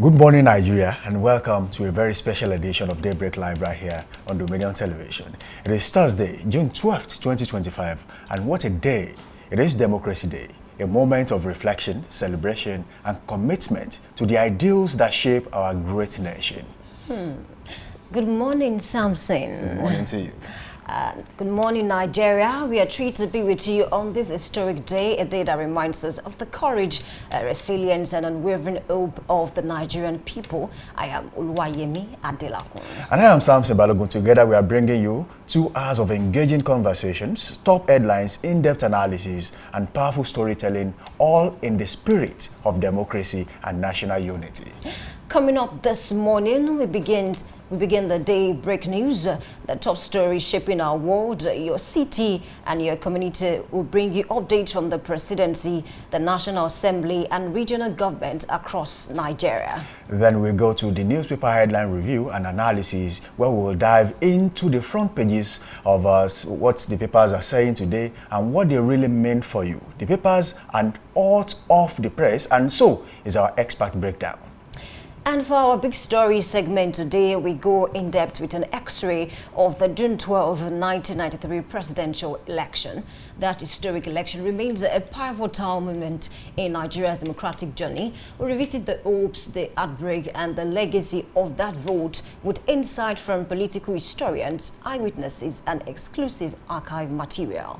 Good morning, Nigeria, and welcome to a very special edition of Daybreak Live right here on Dominion Television. It is Thursday, June 12th, 2025, and what a day! It is Democracy Day, a moment of reflection, celebration, and commitment to the ideals that shape our great nation. Good morning, Samson. Good morning to you. Good morning, Nigeria. We are thrilled to be with you on this historic day, a day that reminds us of the courage, resilience, and unwavering hope of the Nigerian people. I am Oluwayemi Adelakun. And I am Samson Balogun. Together, we are bringing you 2 hours of engaging conversations, top headlines, in-depth analysis, and powerful storytelling, all in the spirit of democracy and national unity. Coming up this morning, we begin the day break news. The top stories shaping our world, your city and your community will bring you updates from the presidency, the National Assembly and regional governments across Nigeria. Then we go to the newspaper headline review and analysis, where we will dive into the front pages of what the papers are saying today and what they really mean for you. The papers and out of the press, and so is our expert breakdown. And for our big story segment today, we go in depth with an x-ray of the June 12, 1993 presidential election. That historic election remains a pivotal moment in Nigeria's democratic journey. We revisit the hopes, the heartbreak, and the legacy of that vote with insight from political historians, eyewitnesses, and exclusive archive material.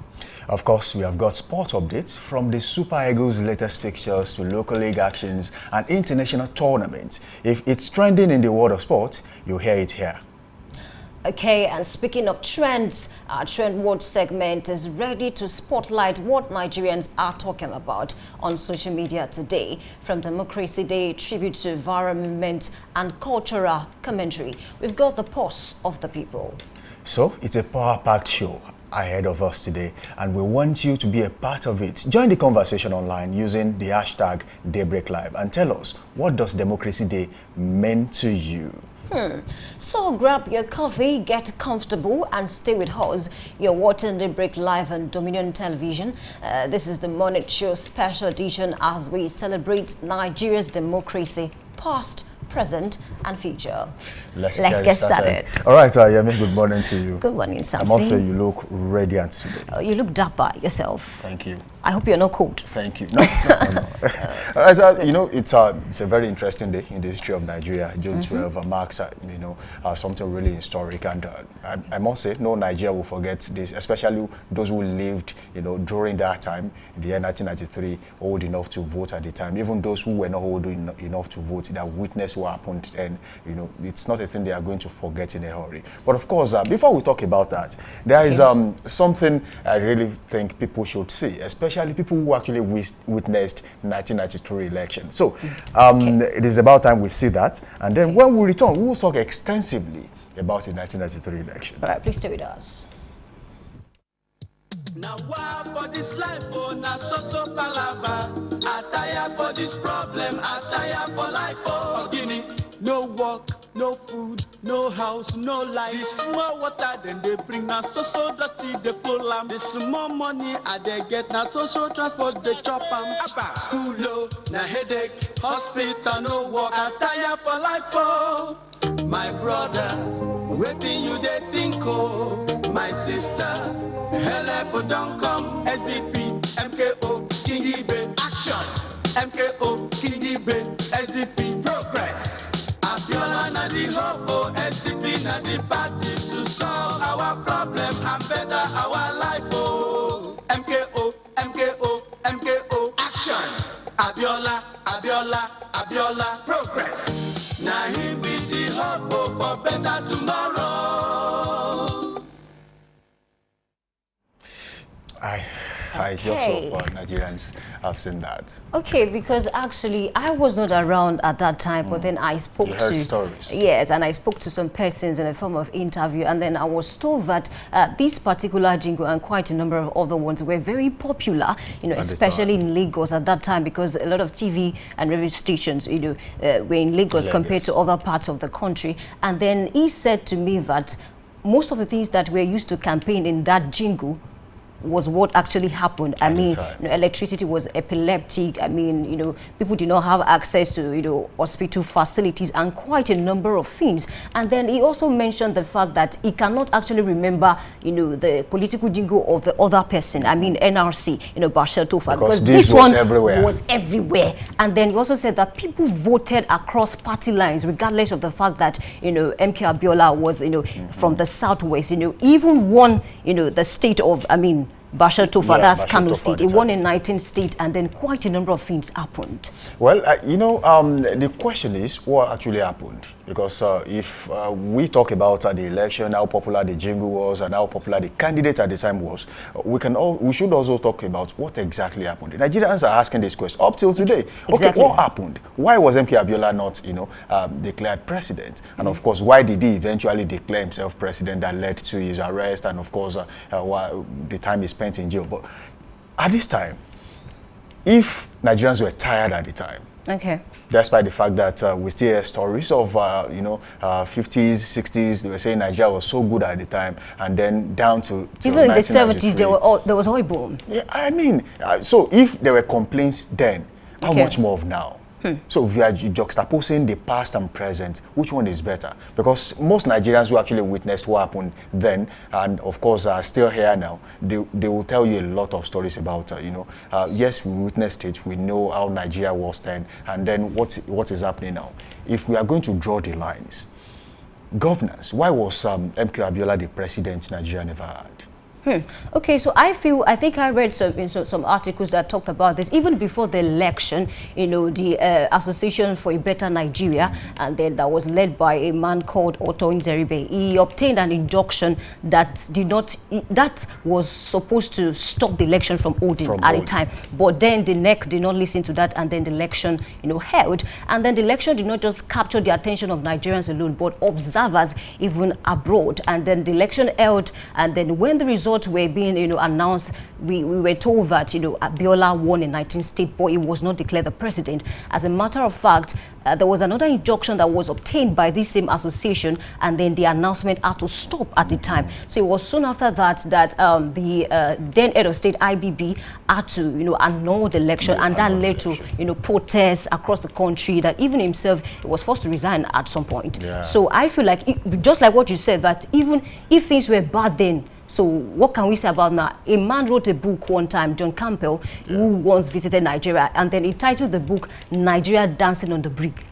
Of course, we have got sport updates from the Super Eagles' latest fixtures to local league actions and international tournaments. If it's trending in the world of sport, you'll hear it here. Okay, and speaking of trends, our Trend Watch segment is ready to spotlight what Nigerians are talking about on social media today, from Democracy Day, tribute to viral movement, and cultural commentary. We've got the pulse of the people. So, it's a power-packed show ahead of us today, and we want you to be a part of it. Join the conversation online using the hashtag DaybreakLive and tell us, what does Democracy Day mean to you? So grab your coffee, get comfortable, and stay with us. You're watching Daybreak Live on Dominion Television. This is the Morning Show special edition as we celebrate Nigeria's democracy, past, present, and future. Let's get started. started. All right, Yemi, good morning to you. Good morning, Samson. I must say you look radiant today. You look dapper yourself. Thank you. I hope you're not cold. Thank you. No. All right, you know, it's a very interesting day in the history of Nigeria. June 12 marks, something really historic, and I must say, no Nigeria will forget this, especially those who lived, during that time, in the year 1993, old enough to vote at the time. Even those who were not old enough to vote, that witnessed what happened, and it's not a thing they are going to forget in a hurry. But of course, before we talk about that, there is something I really think people should see, especially people who actually witnessed 1993 election. So it is about time we see that, and then when we return, we will talk extensively about the 1993 election. All right, please stay with us. Now why for this life, oh, now so palava. I tire for this problem, I tire for life, oh. Guinea, no work, no food, no house, no light. This small water, then they bring now so dirty, they pull am. This small money, I they get now social transport, they chop am. School low, now headache, hospital, no work. I tire for life, oh. My brother, waiting you they think, oh. My sister, help don't come. SDP, MKO, Kingibe, action. MKO, Kingibe, SDP, progress. Abiola na the hope, SDP na the party to solve our problem and better our life. Oh, MKO, MKO, MKO, action. Abiola, Abiola, Abiola, progress. Now him be the hope for better tomorrow. I just hope Nigerians have seen that. Okay, because actually I was not around at that time, but then I spoke You heard to stories. Yes, and I spoke to some persons in a form of interview, and then I was told that this particular jingle and quite a number of other ones were very popular, especially in Lagos at that time, because a lot of TV and radio stations, were in Lagos compared to other parts of the country. And then he said to me that most of the things that were used to campaign in that jingle was what actually happened. I mean, electricity was epileptic. I mean, people did not have access to, hospital facilities and quite a number of things. And then he also mentioned the fact that he cannot actually remember, the political jingle of the other person. I mean, NRC, Bashir Tofa, because this one was everywhere. And then he also said that people voted across party lines, regardless of the fact that, MK Abiola was, from the southwest, even won, the state of, Bashir Tofa, that's Kano State. He won in 19 states, and then quite a number of things happened. Well, the question is what actually happened. Because if we talk about the election, how popular the jingle was, and how popular the candidate at the time was, we should also talk about what exactly happened. The Nigerians are asking this question up till today. Exactly. Okay, what happened? Why was MK Abiola not, declared president? And of course, why did he eventually declare himself president that led to his arrest? And of course, the time he spent in jail. But at this time, if Nigerians were tired at the time, okay, despite the fact that we still hear stories of 50s, 60s, they were saying Nigeria was so good at the time, and then down to even in the 70s, there was oil boom. Yeah, I mean, so if there were complaints then, how much more of now? So if you are juxtaposing the past and present, which one is better? Because most Nigerians who actually witnessed what happened then, and of course are still here now, they will tell you a lot of stories about, yes, we witnessed it, we know how Nigeria was then, and then what is happening now. If we are going to draw the lines, governance, why was MK Abiola the president Nigeria never had? Okay, so I think I read some articles that talked about this even before the election. The Association for a Better Nigeria, and then that was led by a man called Otto Nzeribe. He obtained an injunction that that was supposed to stop the election from holding at the time. But then the NEC did not listen to that, and then the election, held. And then the election did not just capture the attention of Nigerians alone, but observers even abroad. And then the election held, and then when the results were being announced, we were told that Abiola won in 19 states, but he was not declared the president. As a matter of fact, there was another injunction that was obtained by this same association, and then the announcement had to stop at the time. So it was soon after that the then head of state IBB had to annul the election, and that led to protests across the country. That even himself was forced to resign at some point. Yeah. So I feel like just like what you said, that even if things were bad then, so what can we say about now? A man wrote a book one time, John Campbell, who once visited Nigeria, and then he titled the book "Nigeria Dancing on the Brink."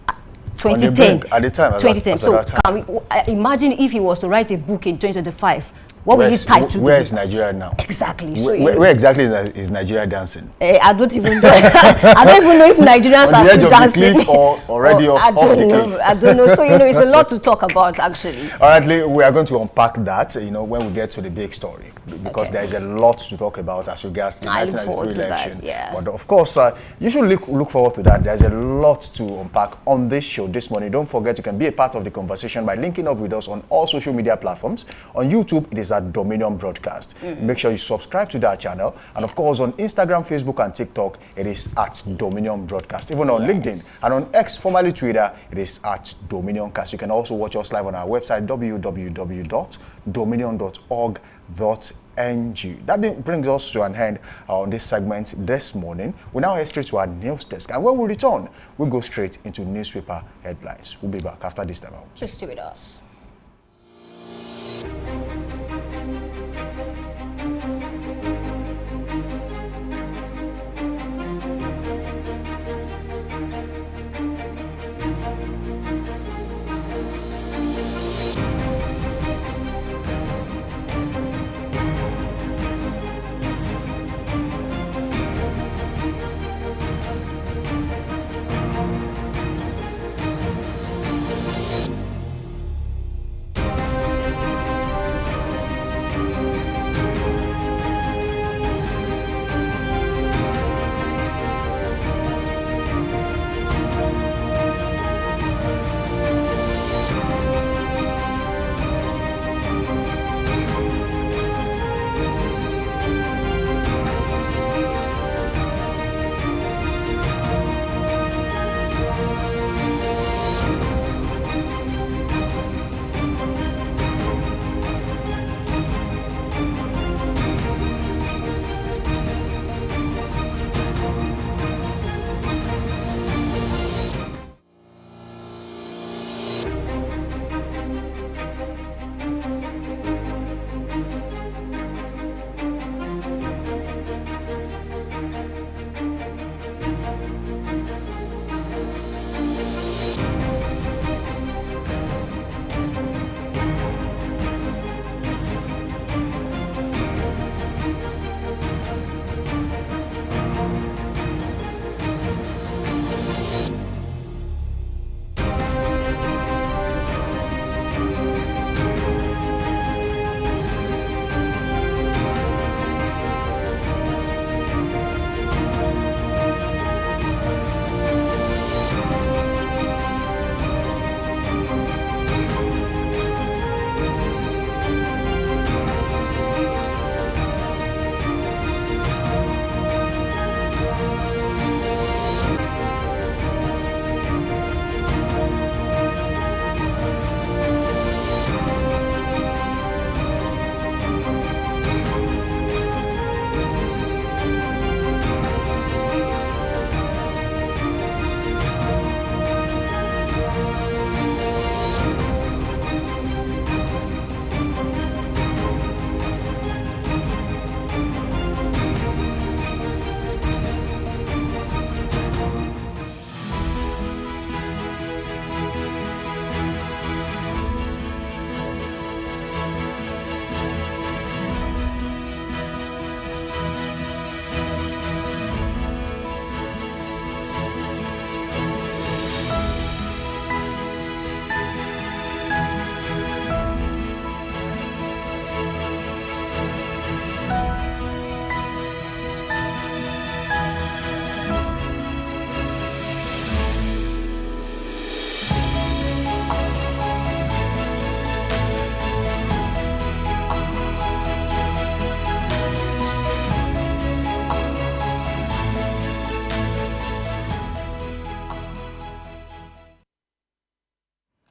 2010. At the time. 2010. So can we imagine if he was to write a book in 2025? What will you title? Where is Nigeria now? Exactly. So where exactly is Nigeria dancing? I don't even know. I don't even know if Nigerians are still dancing. The cliff or already off the cliff? I don't know. So it's a lot to talk about actually. All right, we are going to unpack that. When we get to the big story, because there is a lot to talk about as regards to the 1993 election. Yeah. But of course, you should look forward to that. There's a lot to unpack on this show this morning. Don't forget you can be a part of the conversation by linking up with us on all social media platforms. On YouTube, it is at Dominion Broadcast. Make sure you subscribe to that channel, and of course on Instagram, Facebook and TikTok it is at Dominion Broadcast. Even on LinkedIn and on X, formerly Twitter, it is at Dominioncast. You can also watch us live on our website www.dominion.org.ng. That brings us to an end on this segment this morning. We now head straight to our news desk, and when we return we go straight into newspaper headlines. We'll be back after this time out. Just stay with us.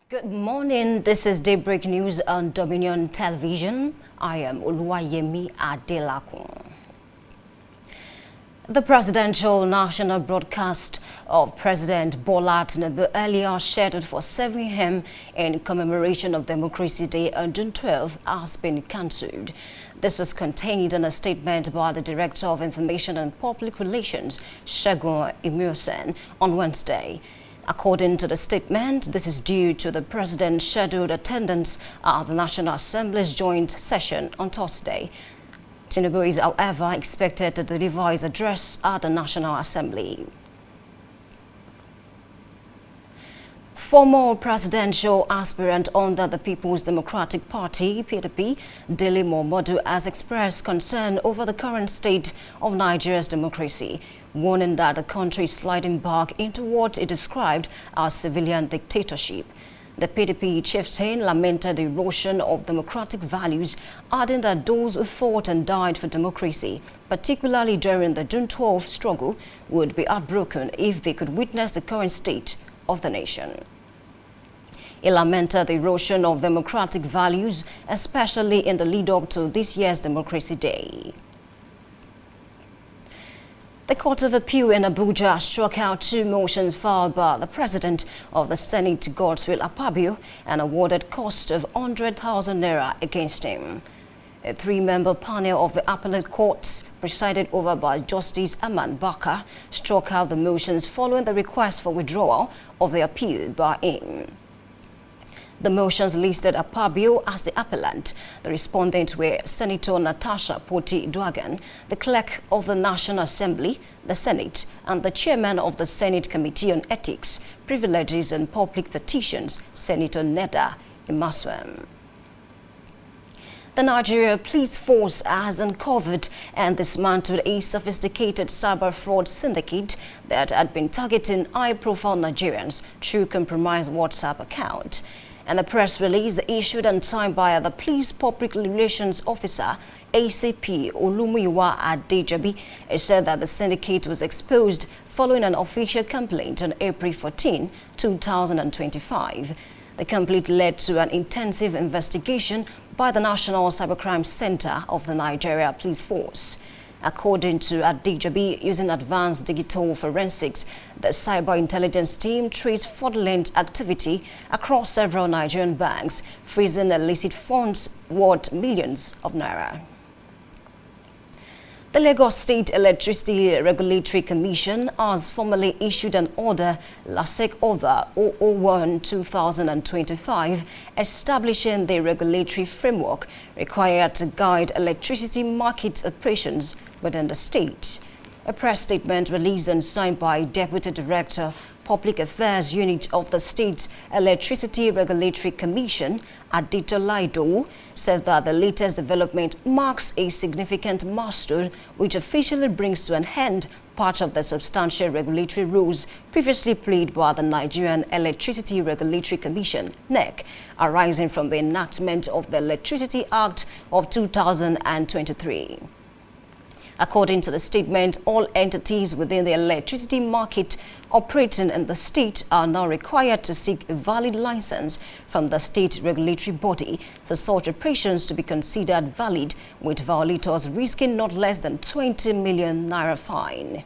Good morning. This is Daybreak News on Dominion Television. I am Oluwayemi Adelakun. The presidential national broadcast of President Bola Tinubu earlier scheduled for 7 a.m. in commemoration of Democracy Day on June 12 has been cancelled. This was contained in a statement by the Director of Information and Public Relations, Segun Imuosen, on Wednesday. According to the statement, this is due to the President's scheduled attendance at the National Assembly's joint session on Thursday. Tinubu is, however, expected to deliver his address at the National Assembly. Former presidential aspirant under the People's Democratic Party, PDP, Dele Momodu, has expressed concern over the current state of Nigeria's democracy, warning that the country is sliding back into what he described as civilian dictatorship. The PDP chieftain lamented the erosion of democratic values, adding that those who fought and died for democracy, particularly during the June 12 struggle, would be heartbroken if they could witness the current state of the nation. He lamented the erosion of democratic values, especially in the lead-up to this year's Democracy Day. The Court of Appeal in Abuja struck out 2 motions filed by the President of the Senate, Godswill Akpabio, and awarded cost of 100,000 naira against him. A 3-member panel of the appellate courts, presided over by Justice Aman Baka, struck out the motions following the request for withdrawal of the appeal by him. The motions listed Akpabio as the appellant. The respondents were Senator Natasha Poti-Dwagan, the clerk of the National Assembly, the Senate, and the chairman of the Senate Committee on Ethics, Privileges and Public Petitions, Senator Neda Imaswam. The Nigeria Police Force has uncovered and dismantled a sophisticated cyber fraud syndicate that had been targeting high-profile Nigerians through compromised WhatsApp account. And the press release issued and signed by the Police Public Relations Officer, ACP Olumuyiwa Adejobi, said that the syndicate was exposed following an official complaint on April 14, 2025. The complaint led to an intensive investigation by the National Cybercrime Center of the Nigeria Police Force. According to Adejobi, using advanced digital forensics, the cyber intelligence team traced fraudulent activity across several Nigerian banks, freezing illicit funds worth millions of naira. The Lagos State Electricity Regulatory Commission has formally issued an order, LASEC Order 001-2025, establishing the regulatory framework required to guide electricity market operations within the state. A press statement released and signed by Deputy Director, Public Affairs Unit of the State Electricity Regulatory Commission, Adetola Idowu, said that the latest development marks a significant milestone which officially brings to an end part of the substantial regulatory rules previously played by the Nigerian Electricity Regulatory Commission, NEC, arising from the enactment of the Electricity Act of 2023. According to the statement, all entities within the electricity market operating in the state are now required to seek a valid license from the state regulatory body for such operations to be considered valid, with violators risking not less than 20 million naira fine.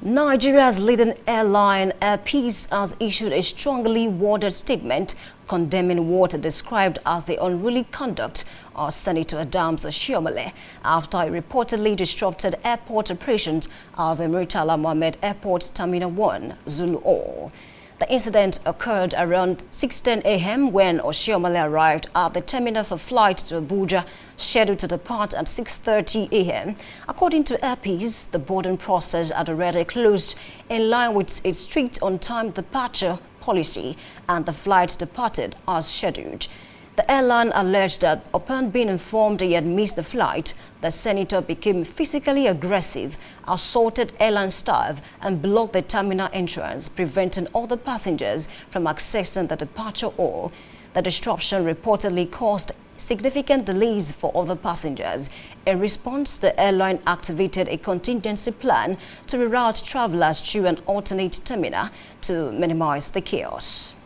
Nigeria's leading airline, Air Peace, has issued a strongly worded statement condemning what it described as the unruly conduct of Senator Adams Oshiomhole after he reportedly disrupted airport operations at the Murtala Mohammed Airport Terminal 1, Zulu Hall. The incident occurred around 6:10 a.m. when Oshiomhole arrived at the terminal for flight to Abuja, scheduled to depart at 6:30 a.m. According to Air Peace, the boarding process had already closed in line with its strict on-time departure policy, and the flight departed as scheduled. The airline alleged that upon being informed he had missed the flight, the senator became physically aggressive, assaulted airline staff, and blocked the terminal entrance, preventing other passengers from accessing the departure hall. The disruption reportedly caused significant delays for other passengers. In response, the airline activated a contingency plan to reroute travelers through an alternate terminal to minimize the chaos.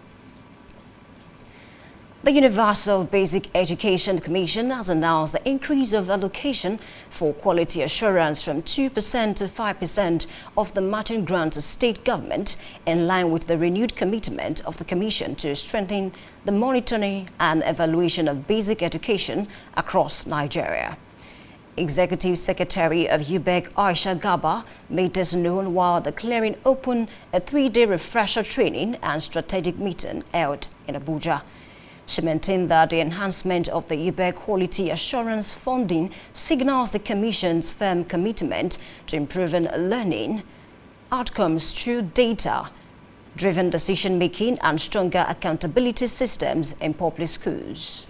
The Universal Basic Education Commission has announced the increase of allocation for quality assurance from 2% to 5% of the matching grant to state government, in line with the renewed commitment of the Commission to strengthen the monitoring and evaluation of basic education across Nigeria. Executive Secretary of UBEC, Aisha Gaba, made this known while declaring open a 3-day refresher training and strategic meeting held in Abuja. She maintained that the enhancement of the UBEC quality assurance funding signals the Commission's firm commitment to improving learning outcomes through data-driven decision-making and stronger accountability systems in public schools.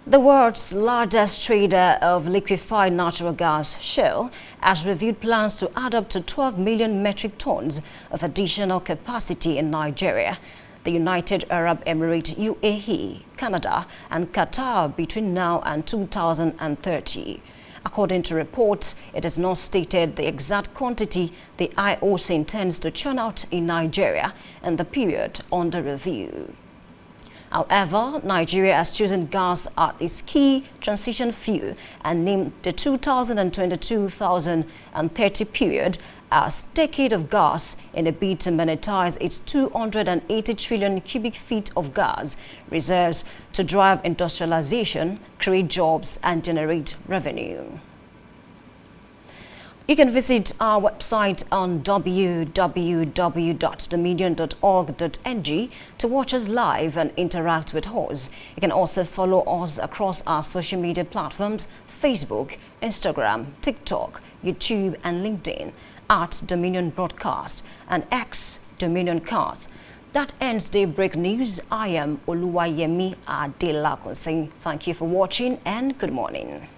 The world's largest trader of liquefied natural gas, Shell, has reviewed plans to add up to 12 million metric tons of additional capacity in Nigeria, the United Arab Emirates, UAE, Canada, and Qatar between now and 2030. According to reports, it is not stated the exact quantity the IOC intends to churn out in Nigeria in the period under review. However, Nigeria has chosen gas as its key transition fuel and named the 2022-2030 period as Decade of Gas in a bid to monetize its 280 trillion cubic feet of gas reserves to drive industrialization, create jobs, and generate revenue. You can visit our website on www.dominion.org.ng to watch us live and interact with us. You can also follow us across our social media platforms: Facebook, Instagram, TikTok, YouTube, and LinkedIn at Dominion Broadcast and X Dominion Cast. That ends Daybreak News. I am Oluwayemi Adelakun saying thank you for watching and good morning.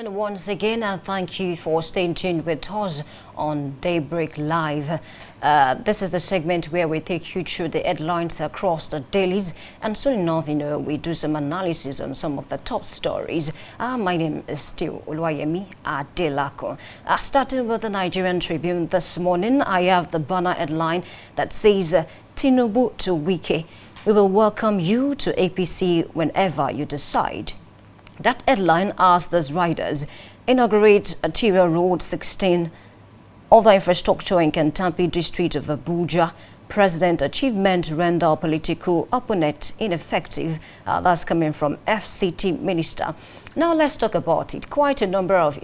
Once again, and thank you for staying tuned with us on Daybreak Live. This is the segment where we take you through the headlines across the dailies, and soon enough, we do some analysis on some of the top stories. My name is still Oluwayemi Adelako. Starting with the Nigerian Tribune this morning, I have the banner headline that says, Tinubu to Wike, we will welcome you to APC whenever you decide. That headline asks these riders, inaugurate Arterial Road 16, other infrastructure in Kentampi district of Abuja. President achievement render political opponent ineffective. That's coming from FCT Minister. Now let's talk about it. Quite a number of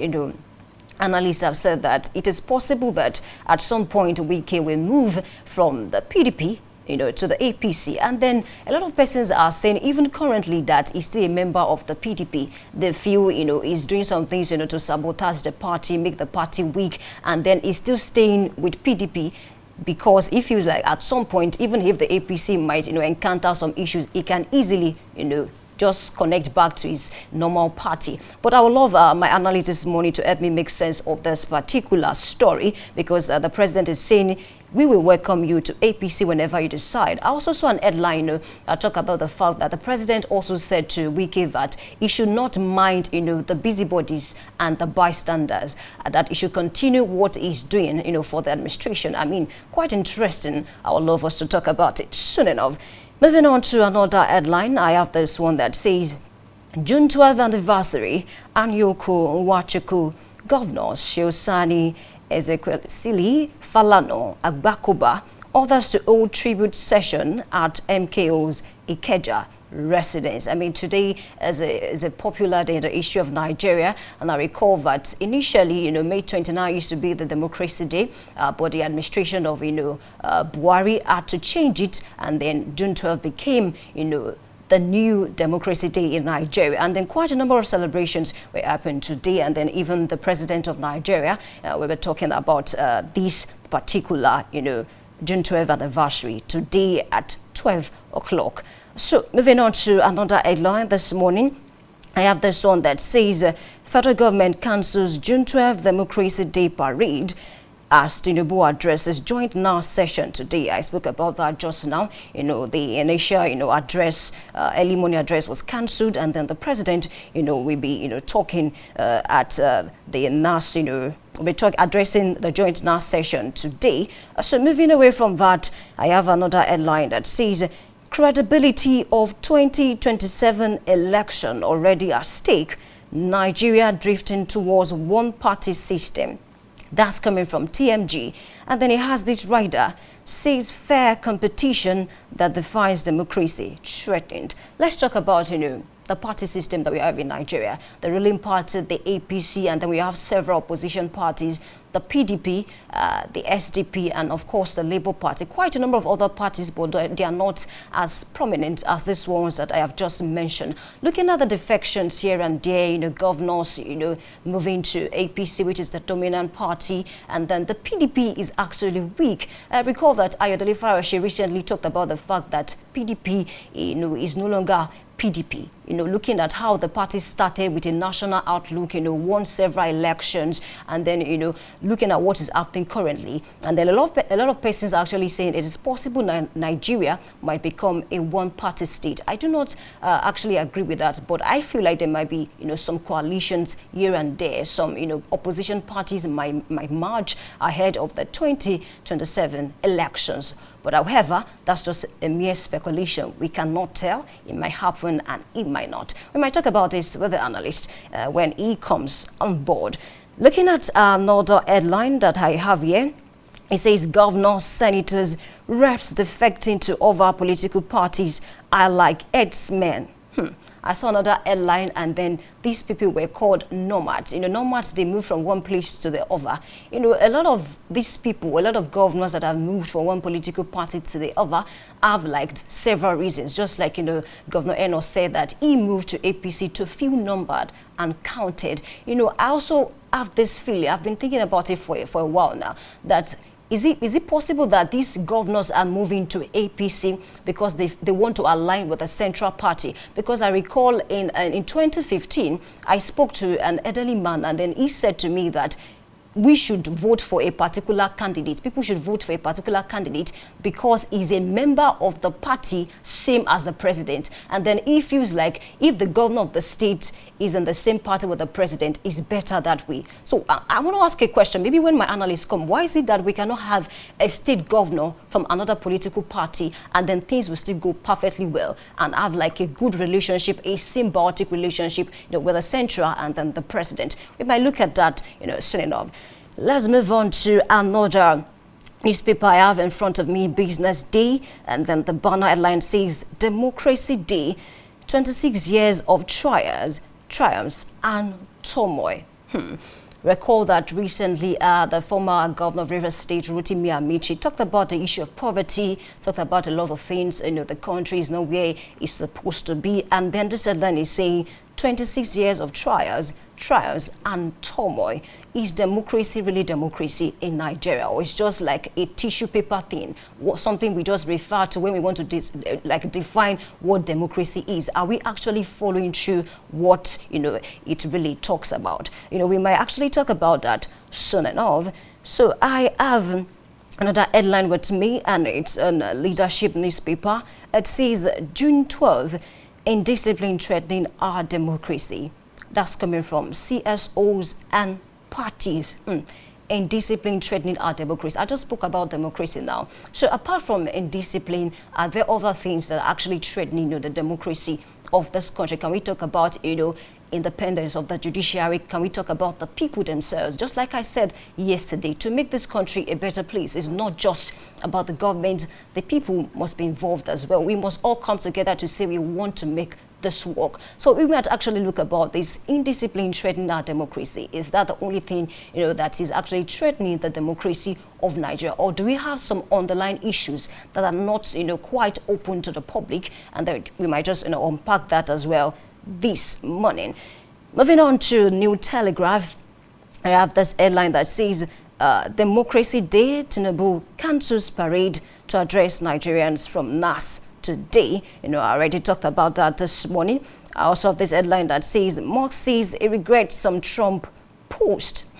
analysts have said that it is possible that at some point Wike will move from the PDP to the APC, and then a lot of persons are saying even currently that he's still a member of the PDP. They feel he's doing some things to sabotage the party, make the party weak, and then he's still staying with PDP because he feels like at some point, even if the APC might encounter some issues, he can easily just connect back to his normal party. But I would love my analyst this morning to help me make sense of this particular story, because the president is saying we will welcome you to APC whenever you decide. I also saw an headline talk about the fact that the president also said to Wike that he should not mind the busybodies and the bystanders, that he should continue what he's doing for the administration. I mean, quite interesting. I would love us to talk about it soon enough. Moving on to another headline, I have this one that says, June 12th anniversary, Anyoko Nwachukwu, Governors Sheosani, Ezekiel Sili, Falano, Agbakoba, others to hold tribute session at MKO's Ikeja residence. I mean, today is a popular day in the issue of Nigeria, and I recall that initially, May 29 used to be the Democracy Day, but the administration of, Buhari had to change it, and then June 12 became, the new Democracy Day in Nigeria. And then quite a number of celebrations were happening today, and then even the president of Nigeria, we were talking about this particular, June 12th anniversary today at 12 o'clock. So moving on to another headline this morning, I have this one that says federal government cancels June 12th Democracy Day parade as Tinubu addresses joint NAS session today. I spoke about that just now. The initial, address, early morning address was cancelled, and then the president, will be, talking at the NAS, we'll be addressing the joint NAS session today. So moving away from that, I have another headline that says credibility of 2027 election already at stake. Nigeria drifting towards one-party system. That's coming from TMG. And then it has this rider, says fair competition that defines democracy threatened. Let's talk about, the party system that we have in Nigeria. The ruling party, the APC, and then we have several opposition parties, the PDP, the SDP, and of course the Labour Party. Quite a number of other parties, but they are not as prominent as these ones that I have just mentioned. Looking at the defections here and there, governors, moving to APC, which is the dominant party, and then the PDP is actually weak. Recall that Ayodele Fayose recently talked about the fact that PDP, is no longer PDP, looking at how the party started with a national outlook, won several elections, and then, looking at what is happening currently. And then a lot of persons are actually saying it is possible Nigeria might become a one-party state. I do not actually agree with that, but I feel like there might be, some coalitions here and there. Some, opposition parties might merge ahead of the 2027 elections. But however, that's just a mere speculation. We cannot tell. It might happen and it might not. We might talk about this with the analyst when he comes on board. Looking at another headline that I have here, it says governors, senators, reps defecting to other political parties are like herdsmen. I saw another headline, and then these people were called nomads. Nomads, they move from one place to the other. A lot of these people, a lot of governors that have moved from one political party to the other have like several reasons. Just like, Governor Eno said that he moved to APC to feel numbered and counted. I also have this feeling, I've been thinking about it for a while now, that is it possible that these governors are moving to APC because they want to align with the central party? Because I recall in 2015, I spoke to an elderly man, and then he said to me that we should vote for a particular candidate. People should vote for a particular candidate because he's a member of the party, same as the president. And then he feels like if the governor of the state is in the same party with the president, it's better that way. So I want to ask a question. Maybe when my analysts come, why is it that we cannot have a state governor from another political party and then things will still go perfectly well and have like a good relationship, a symbiotic relationship, with the central and then the president? We might look at that, soon enough. Let's move on to another newspaper I have in front of me, Business Day, and then the banner headline says Democracy Day, 26 years of triumphs and turmoil. Recall that recently the former governor of Rivers State, Rotimi Amici, talked about the issue of poverty, talked about a lot of things. The country is not where it's supposed to be. And then this headline is saying 26 years of trials and turmoil. Is democracy really democracy in Nigeria, or it's just like a tissue paper thing, something we just refer to when we want to define what democracy is? Are we actually following through what it really talks about? We might actually talk about that soon enough. So I have another headline with me, and it's a leadership newspaper. It says June 12, indiscipline threatening our democracy. That's coming from CSOs and parties. Indiscipline threatening our democracy. I just spoke about democracy now. So apart from indiscipline, are there other things that are actually threatening the democracy of this country? Can we talk about independence of the judiciary? Can we talk about the people themselves? Just like I said yesterday, to make this country a better place is not just about the government. The people must be involved as well. We must all come together to say we want to make this work. So we might actually look about this indiscipline threatening our democracy. Is that the only thing that is actually threatening the democracy of Nigeria, or do we have some underlying issues that are not quite open to the public? And that we might just unpack that as well this morning. Moving on to New Telegraph, I have this headline that says Democracy Day, Tinubu cancels parade to address Nigerians from NAS today. I already talked about that this morning. I also have this headline that says Musk says he regrets some Trump post.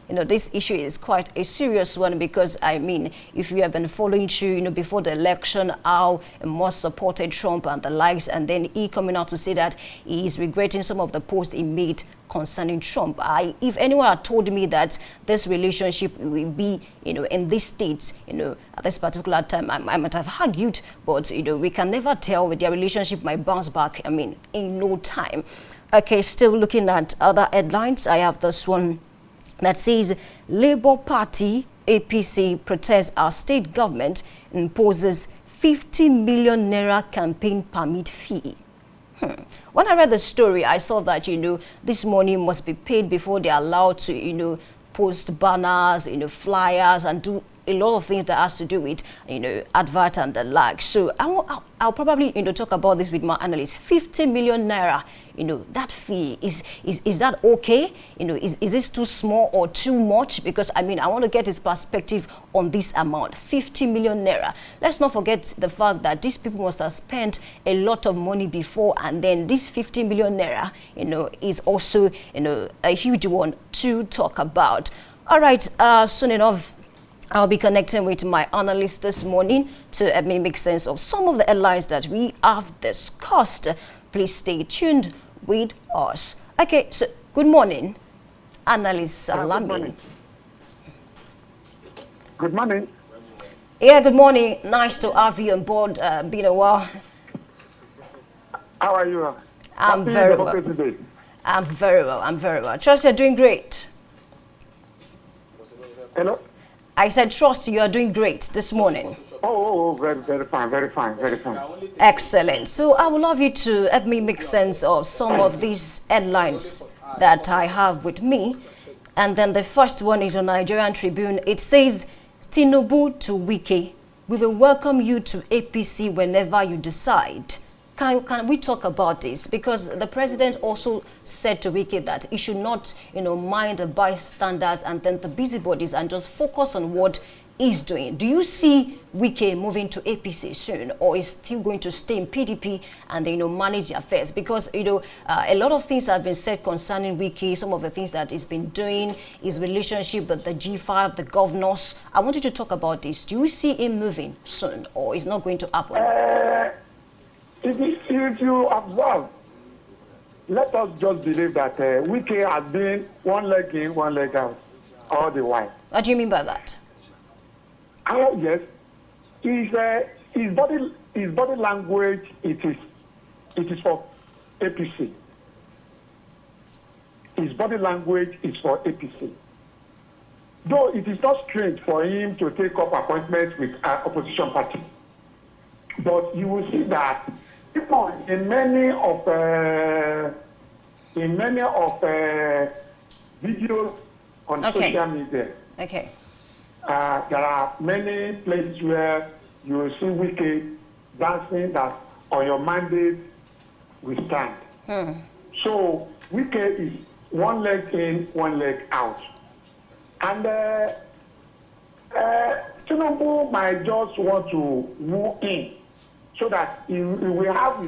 This issue is quite a serious one, because if you have been following through, before the election, how Musk supported Trump and the likes, and then he coming out to say that he is regretting some of the posts he made concerning Trump. If anyone had told me that this relationship will be, in this state, at this particular time, I might have argued, but, we can never tell. Their relationship might bounce back, in no time. Okay, still looking at other headlines. I have this one that says Labour Party APC protests our state government imposes 50 million naira campaign permit fee. When I read the story, I saw that this money must be paid before they're allowed to post banners, flyers, and do a lot of things that has to do with advert and the like. So I'll probably talk about this with my analyst. 50 million naira, that fee, is that okay? Is this too small or too much? Because I want to get his perspective on this amount, 50 million naira. Let's not forget the fact that these people must have spent a lot of money before, and then this 50 million naira is also a huge one to talk about. All right, soon enough I'll be connecting with my analyst this morning to help me make sense of some of the headlines that we have discussed. Please stay tuned with us. Okay, so good morning, analyst Salami. Good morning. Yeah, good morning. Nice to have you on board. Been a while. How are you? I'm very well. I'm very well. I'm very well. Trust you're doing great. Hello? I said trust you are doing great this morning. Oh, very fine, very fine, very fine. Excellent. So I would love you to help me make sense of some of these headlines that I have with me. And then the first one is on Nigerian Tribune. It says, Tinubu to Wike, we will welcome you to APC whenever you decide. Can we talk about this? Because the president also said to Wike that he should not, mind the bystanders and then the busybodies and just focus on what he's doing. Do you see Wike moving to APC soon, or is still going to stay in PDP and manage the affairs? Because a lot of things have been said concerning Wike. Some of the things that he's been doing, his relationship with the G5, the governors. I want you to talk about this. Do you see him moving soon, or is not going to happen? If you observe, let us just believe that Wike has been one leg in, one leg out all the while. What do you mean by that? Yes, his body language, it is for APC. His body language is for APC. Though it is not strange for him to take up appointments with an opposition party, but you will see that in many of videos on social media. Okay. There are many places where you will see Wike dancing that on your mandate we stand. So Wike is one leg in, one leg out. And Tinubu might just want to move in so that he will have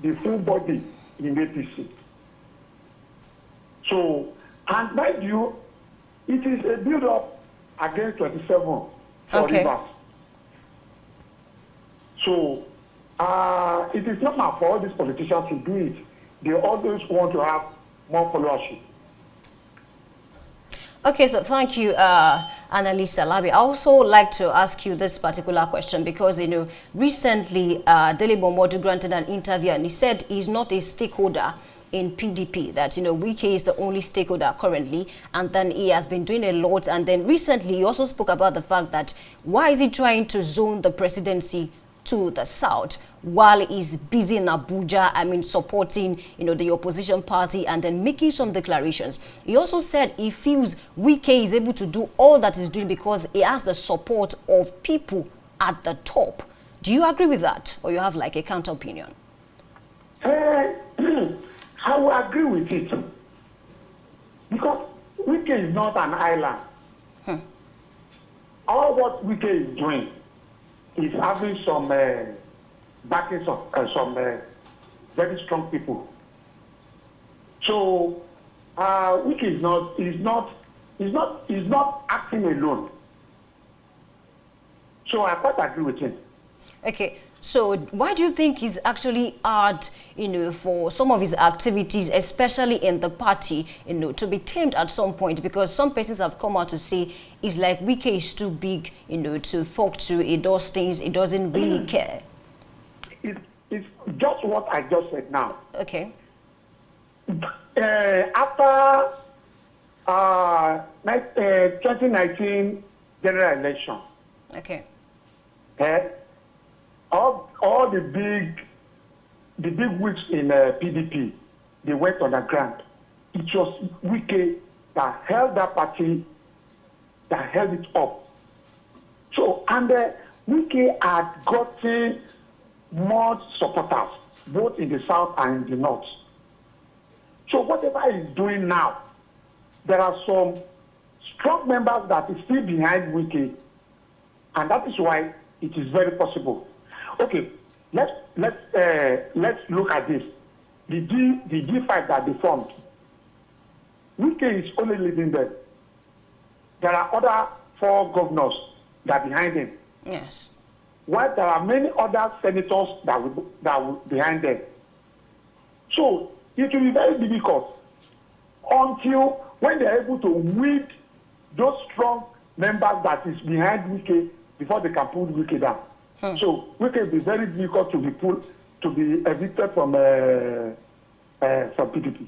the full body in APC. So, and mind you, it is a build-up against 27 for Rivers. So, it is not for all these politicians to do it. They always want to have more followership. Okay, so thank you, Annalise Alabi. I also like to ask you this particular question because, recently, Dele Momodu granted an interview and he said he's not a stakeholder in PDP, that, Wike is the only stakeholder currently, and then he has been doing a lot. And then recently, he also spoke about the fact that why is he trying to zone the presidency to the south while he's busy in Abuja, supporting, the opposition party and then making some declarations. He also said he feels Wike is able to do all that he's doing because he has the support of people at the top. Do you agree with that, or you have like a counter opinion? I will agree with it because Wike is not an island. All what Wike is doing is having some backing of some very strong people. So Wike is not acting alone. So I quite agree with him. Okay. So why do you think he's actually hard, for some of his activities, especially in the party, to be tamed at some point? Because some persons have come out to say it's like Wike is too big, to talk to. He does things, he doesn't really care. It's just what I just said now. Okay. After 2019 general election. Okay. All the big wigs in PDP, they went on the ground. It was Wike that held that party, that held it up. So, and Wike had gotten more supporters, both in the south and in the north. So whatever he's doing now, there are some strong members that is still behind Wike, and that is why it is very possible. Okay, let's look at this. The G5 that they formed, Wike is only leading them. There are other 4 governors that are behind him. Yes. While there are many other senators that were behind them. So it will be very difficult until when they are able to weed those strong members that is behind Wike before they can pull Wike down. So Wike will be very difficult to be evicted from PDP.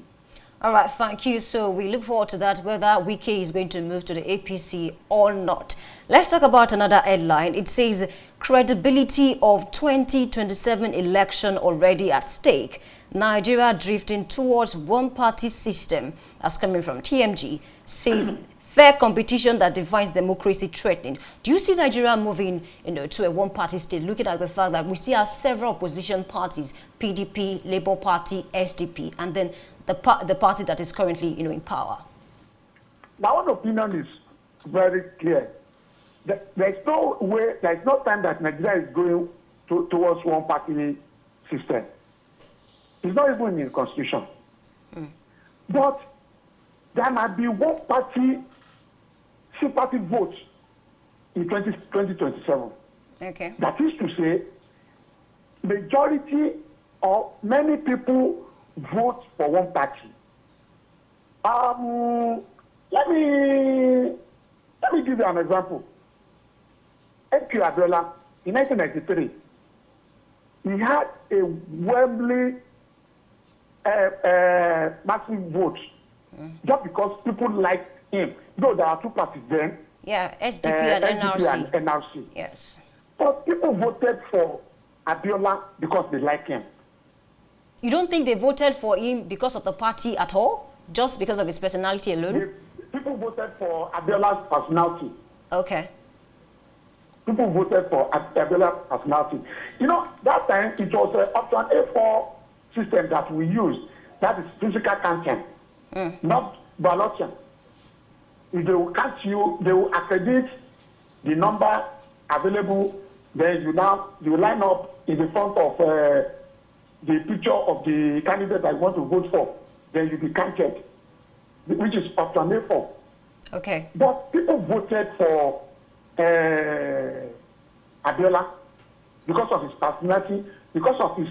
All right, thank you. So we look forward to that, whether Wike is going to move to the APC or not. Let's talk about another headline. It says, credibility of 2027 election already at stake. Nigeria drifting towards one-party system, as coming from TMG, says fair competition that defines democracy threatening. Do you see Nigeria moving, to a one-party state, looking at the fact that we still have several opposition parties, PDP, Labour Party, SDP, and then the party that is currently, in power? My own opinion is very clear. There's no way, there's no time that Nigeria is going towards one-party system. It's not even in the constitution. But there might be one-party sympathy vote in 2027. Okay. That is to say, majority or many people vote for one party. Let me give you an example. MK Abiola in 1993, he had a Wembley massive vote just because people liked him. Though there are two parties then. Yeah, SDP and NRC. And NRC. Yes. But people voted for Abiola because they like him. You don't think they voted for him because of the party at all? Just because of his personality alone? People voted for Abiola's personality. Okay. People voted for Abiola's personality. That time it was an option A4 system that we used. That is physical counting, not balloting. If they will count you, they will accredit the number available. Then you line up in the front of the picture of the candidate that you want to vote for. Then you be counted, which is option A4. Okay. But people voted for Abiola because of his personality, because of his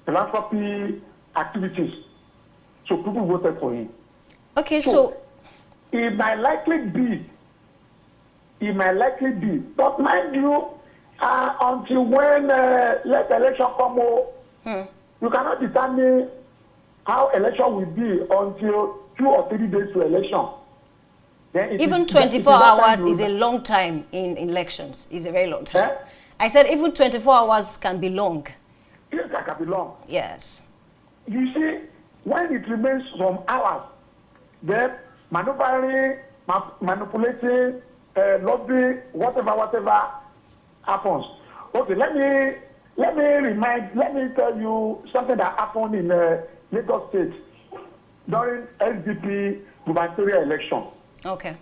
philanthropy activities. So people voted for him. Okay, so it might likely be. But mind you, until when let the election come, you cannot determine how election will be until 2 or 3 days to election. Then even 24 hours is a long time in elections. It's a very long time. I said even 24 hours can be long. Yes, that can be long. Yes. You see, when it remains some hours, then maneuvering, manipulating, lobbying, whatever happens. Okay, let me tell you something that happened in Lagos State during SDP gubernatorial election. Okay.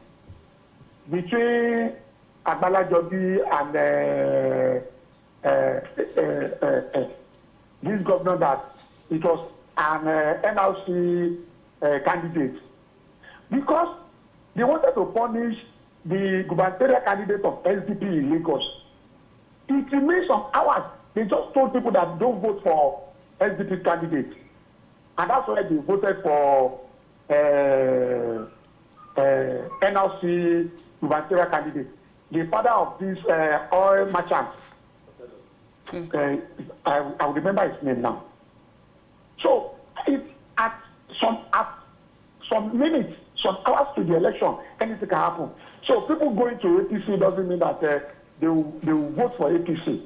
Between Agbala Jobi and this governor that it was an NRC candidate. Because they wanted to punish the gubernatorial candidate of SDP in Lagos. It remains some hours. They just told people that don't vote for SDP candidate. And that's why they voted for NRC gubernatorial candidate. The father of this oil merchant, I will remember his name now. So at some minutes, some hours to the election, anything can happen. So people going to APC doesn't mean that they will vote for APC.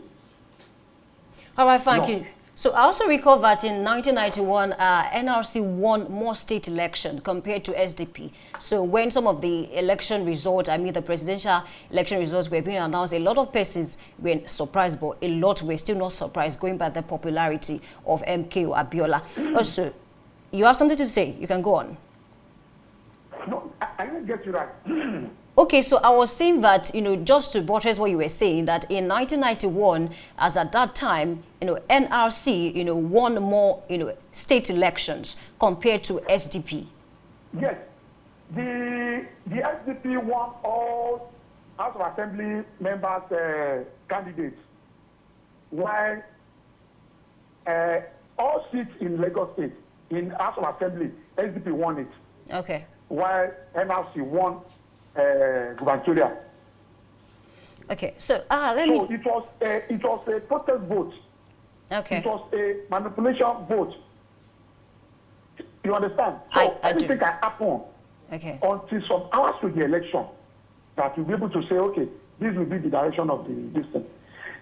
All right, thank you. So I also recall that in 1991, NRC won more state election compared to SDP. So when some of the election results, the presidential election results were being announced, a lot of persons were surprised, but a lot were still not surprised, going by the popularity of MK Abiola. Also, you have something to say? You can go on. No, I didn't get you right. Okay, so I was saying that, just to buttress what you were saying, that in 1991, as at that time, NRC, won more, state elections compared to SDP. Yes. The SDP won all House of Assembly members' candidates, while all seats in Lagos State, in House of Assembly, SDP won it. Okay. While NRC won gubernatorial. Okay, so let me. So it was a protest vote. Okay. It was a manipulation vote. You understand? So anything can happen. Okay. Until some hours to the election, that you'll be able to say, okay, this will be the direction of this thing.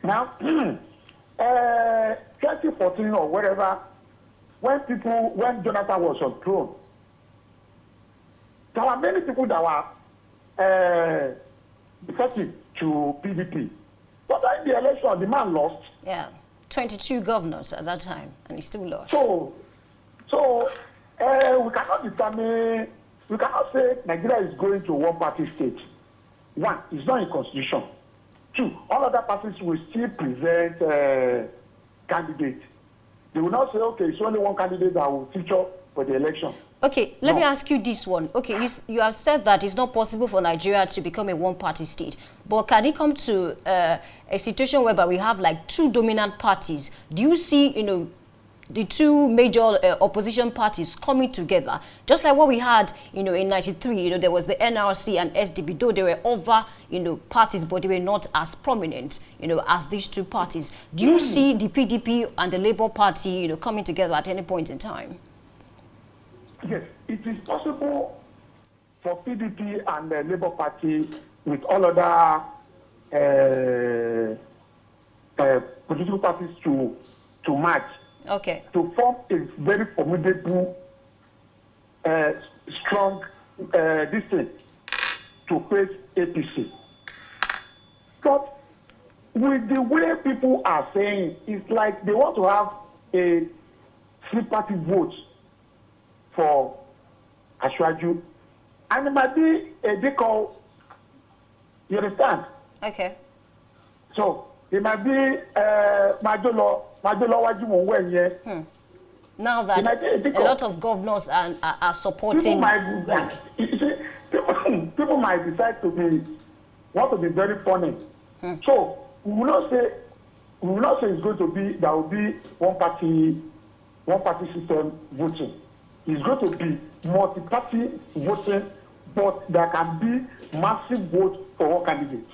Now, 2014 or whatever, when Jonathan was on throne, there were many people that were defective to PDP. But in the election, the man lost. Yeah, 22 governors at that time, and he still lost. So we cannot determine, we cannot say Nigeria is going to a one-party state. One, it's not in constitution. Two, all other parties will still present candidates. They will not say, okay, it's only one candidate that will feature for the election. Okay, let me ask you this one. Okay, you have said that it's not possible for Nigeria to become a one-party state. But can it come to a situation whereby we have like two dominant parties? Do you see, you know, the two major opposition parties coming together, just like what we had, you know, in '93? You know, there was the NRC and SDP, though they were other, you know, parties, but they were not as prominent, you know, as these two parties. Do you see the PDP and the Labour Party, you know, coming together at any point in time? Yes, it is possible for PDP and the Labour Party with all other political parties to merge. Okay. To form a very formidable, strong district to face APC. But with the way people are saying, it's like they want to have a three-party vote for Ashwaju. And it might be a decal, you understand? Okay. So it might be Majolo Wajimu. Now that a lot of governors are supporting. People might decide to want to be very funny. So we will not say it's going to be, there will be one party system voting. It's going to be multi-party voting, but there can be massive vote for one candidate.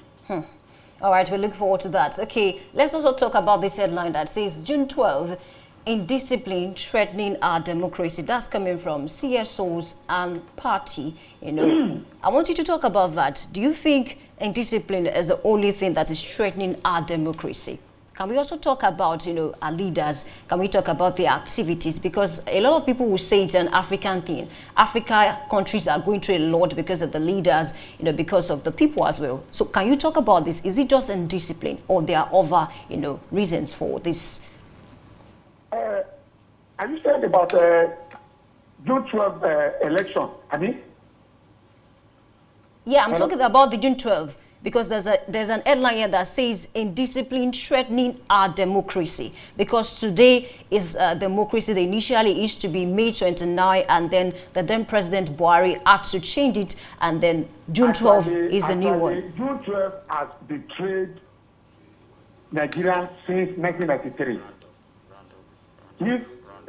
All right, we look forward to that. Okay, let's also talk about this headline that says June 12th, indiscipline threatening our democracy. That's coming from CSOs and party, you know. I want you to talk about that. Do you think indiscipline is the only thing that is threatening our democracy? Can we also talk about, you know, our leaders? Can we talk about their activities? Because a lot of people will say it's an African thing. Africa countries are going through a lot because of the leaders, you know, because of the people as well. So can you talk about this? Is it just indiscipline, or there are other, you know, reasons for this? Are you saying about June 12th election, Abi? Yeah, I'm talking about the June 12th. Because there's an headline here that says indiscipline threatening our democracy. Because today is democracy. They initially used to be May 29, and then the then President Buhari had to change it, and then June 12 is the new one. June 12 has betrayed Nigerians since 1993. If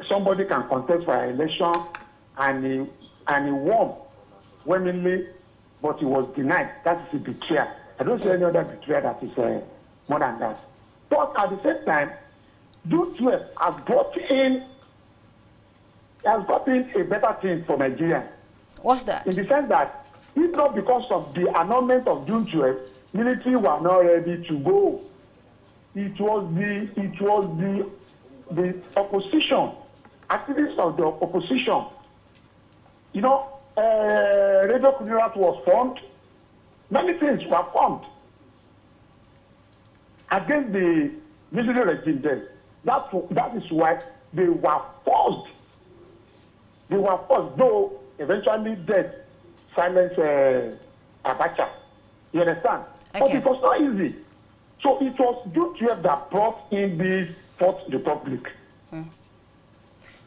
somebody can contest for an election and he won willingly, but he was denied, that is a betrayal. I don't see any other betrayal that is more than that. But at the same time, June 12 has brought in a better thing for Nigeria. What's that? In the sense that, if not because of the annulment of June 12, military were not ready to go. It was the opposition, activists of the opposition. You know, Radio Kudirat was formed. Many things were formed against the military regime then. That is why they were forced. They were forced, though eventually death silenced Abacha. You understand? Okay. But it was not easy. So it was June 12 that brought in the Fourth Republic.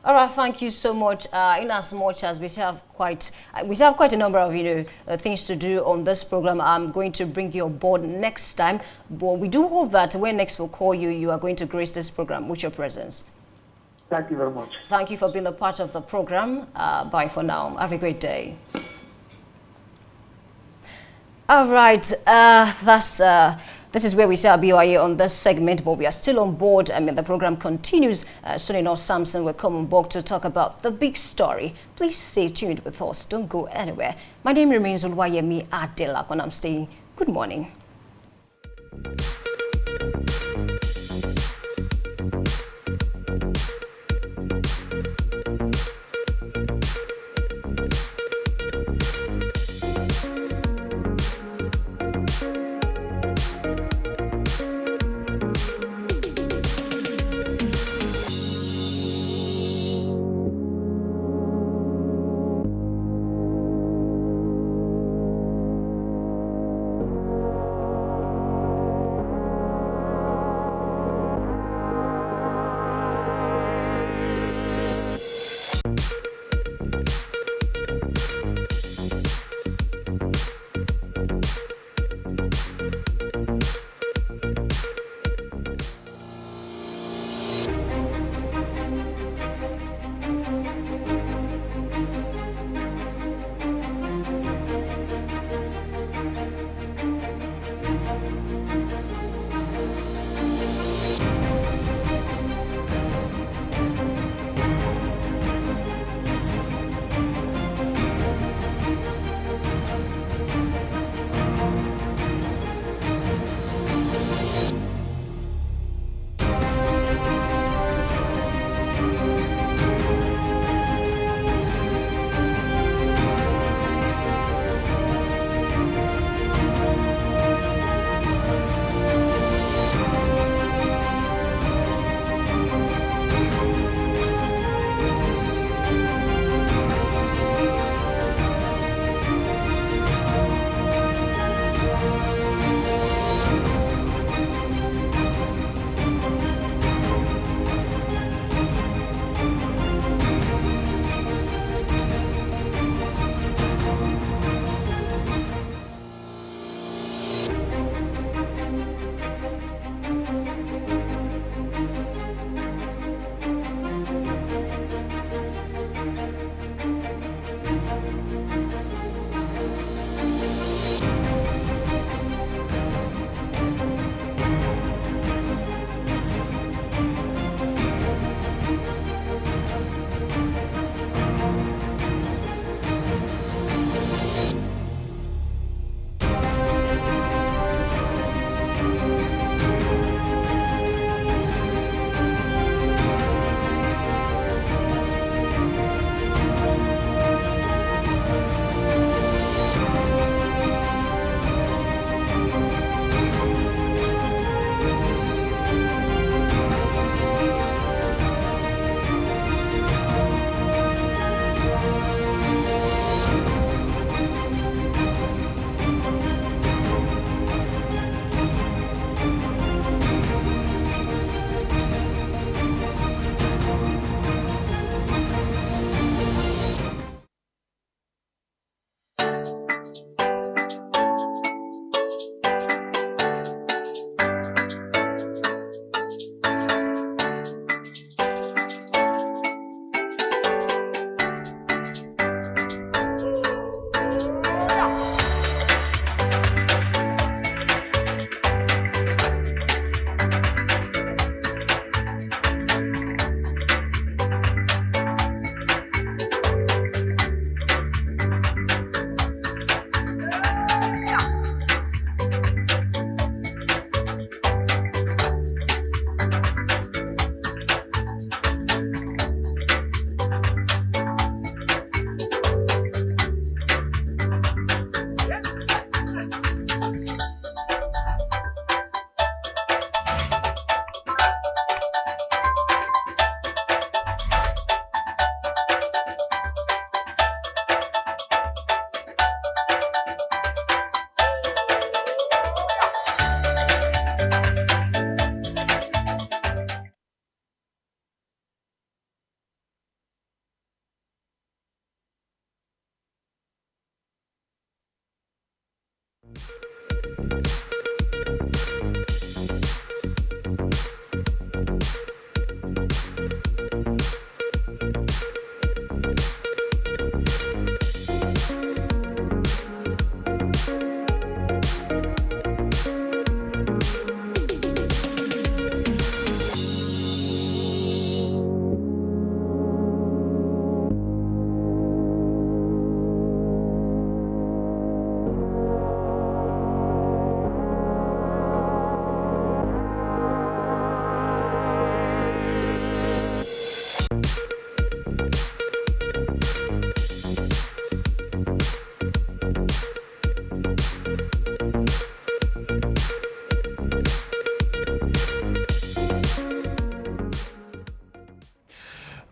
All right, thank you so much. In as much as we have quite a number of, you know, things to do on this program, I'm going to bring you on board next time. But we do hope that when next we'll call you, you are going to grace this program with your presence. Thank you very much. Thank you for being a part of the program. Bye for now. Have a great day. All right, that's This is where we say our BYA on this segment, but we are still on board. I mean, the program continues. Soon enough, Samson will come on board to talk about the big story. Please stay tuned with us. Don't go anywhere. My name remains Oluwayemi Adelakon. I'm staying. Good morning.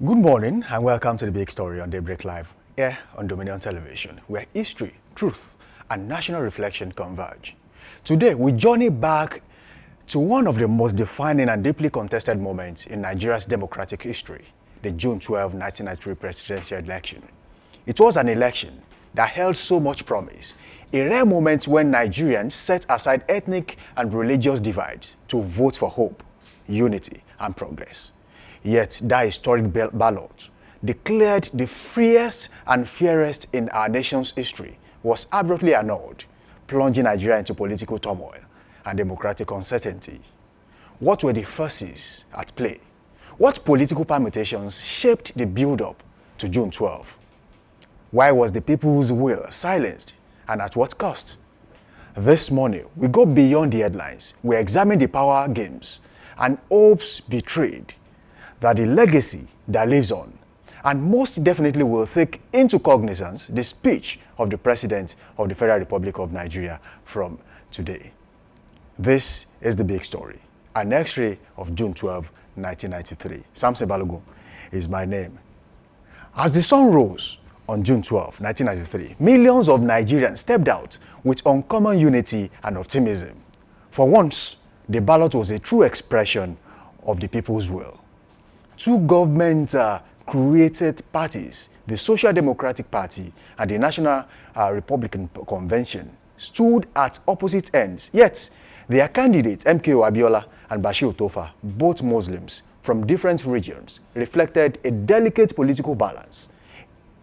Good morning and welcome to the big story on Daybreak Live, here on Dominion Television, where history, truth, and national reflection converge. Today, we journey back to one of the most defining and deeply contested moments in Nigeria's democratic history, the June 12, 1993 presidential election. It was an election that held so much promise, a rare moment when Nigerians set aside ethnic and religious divides to vote for hope, unity, and progress. Yet that historic ballot, declared the freest and fairest in our nation's history, was abruptly annulled, plunging Nigeria into political turmoil and democratic uncertainty. What were the forces at play? What political permutations shaped the build-up to June 12? Why was the people's will silenced, and at what cost? This morning, we go beyond the headlines. We examine the power games and hopes betrayed, that the legacy that lives on, and most definitely will take into cognizance the speech of the President of the Federal Republic of Nigeria from today. This is the big story, an X-ray of June 12, 1993. Samson Balogun is my name. As the sun rose on June 12, 1993, millions of Nigerians stepped out with uncommon unity and optimism. For once, the ballot was a true expression of the people's will. Two government-created parties, the Social Democratic Party and the National Republican Convention, stood at opposite ends. Yet, their candidates, MKO Abiola and Bashir Tofa, both Muslims from different regions, reflected a delicate political balance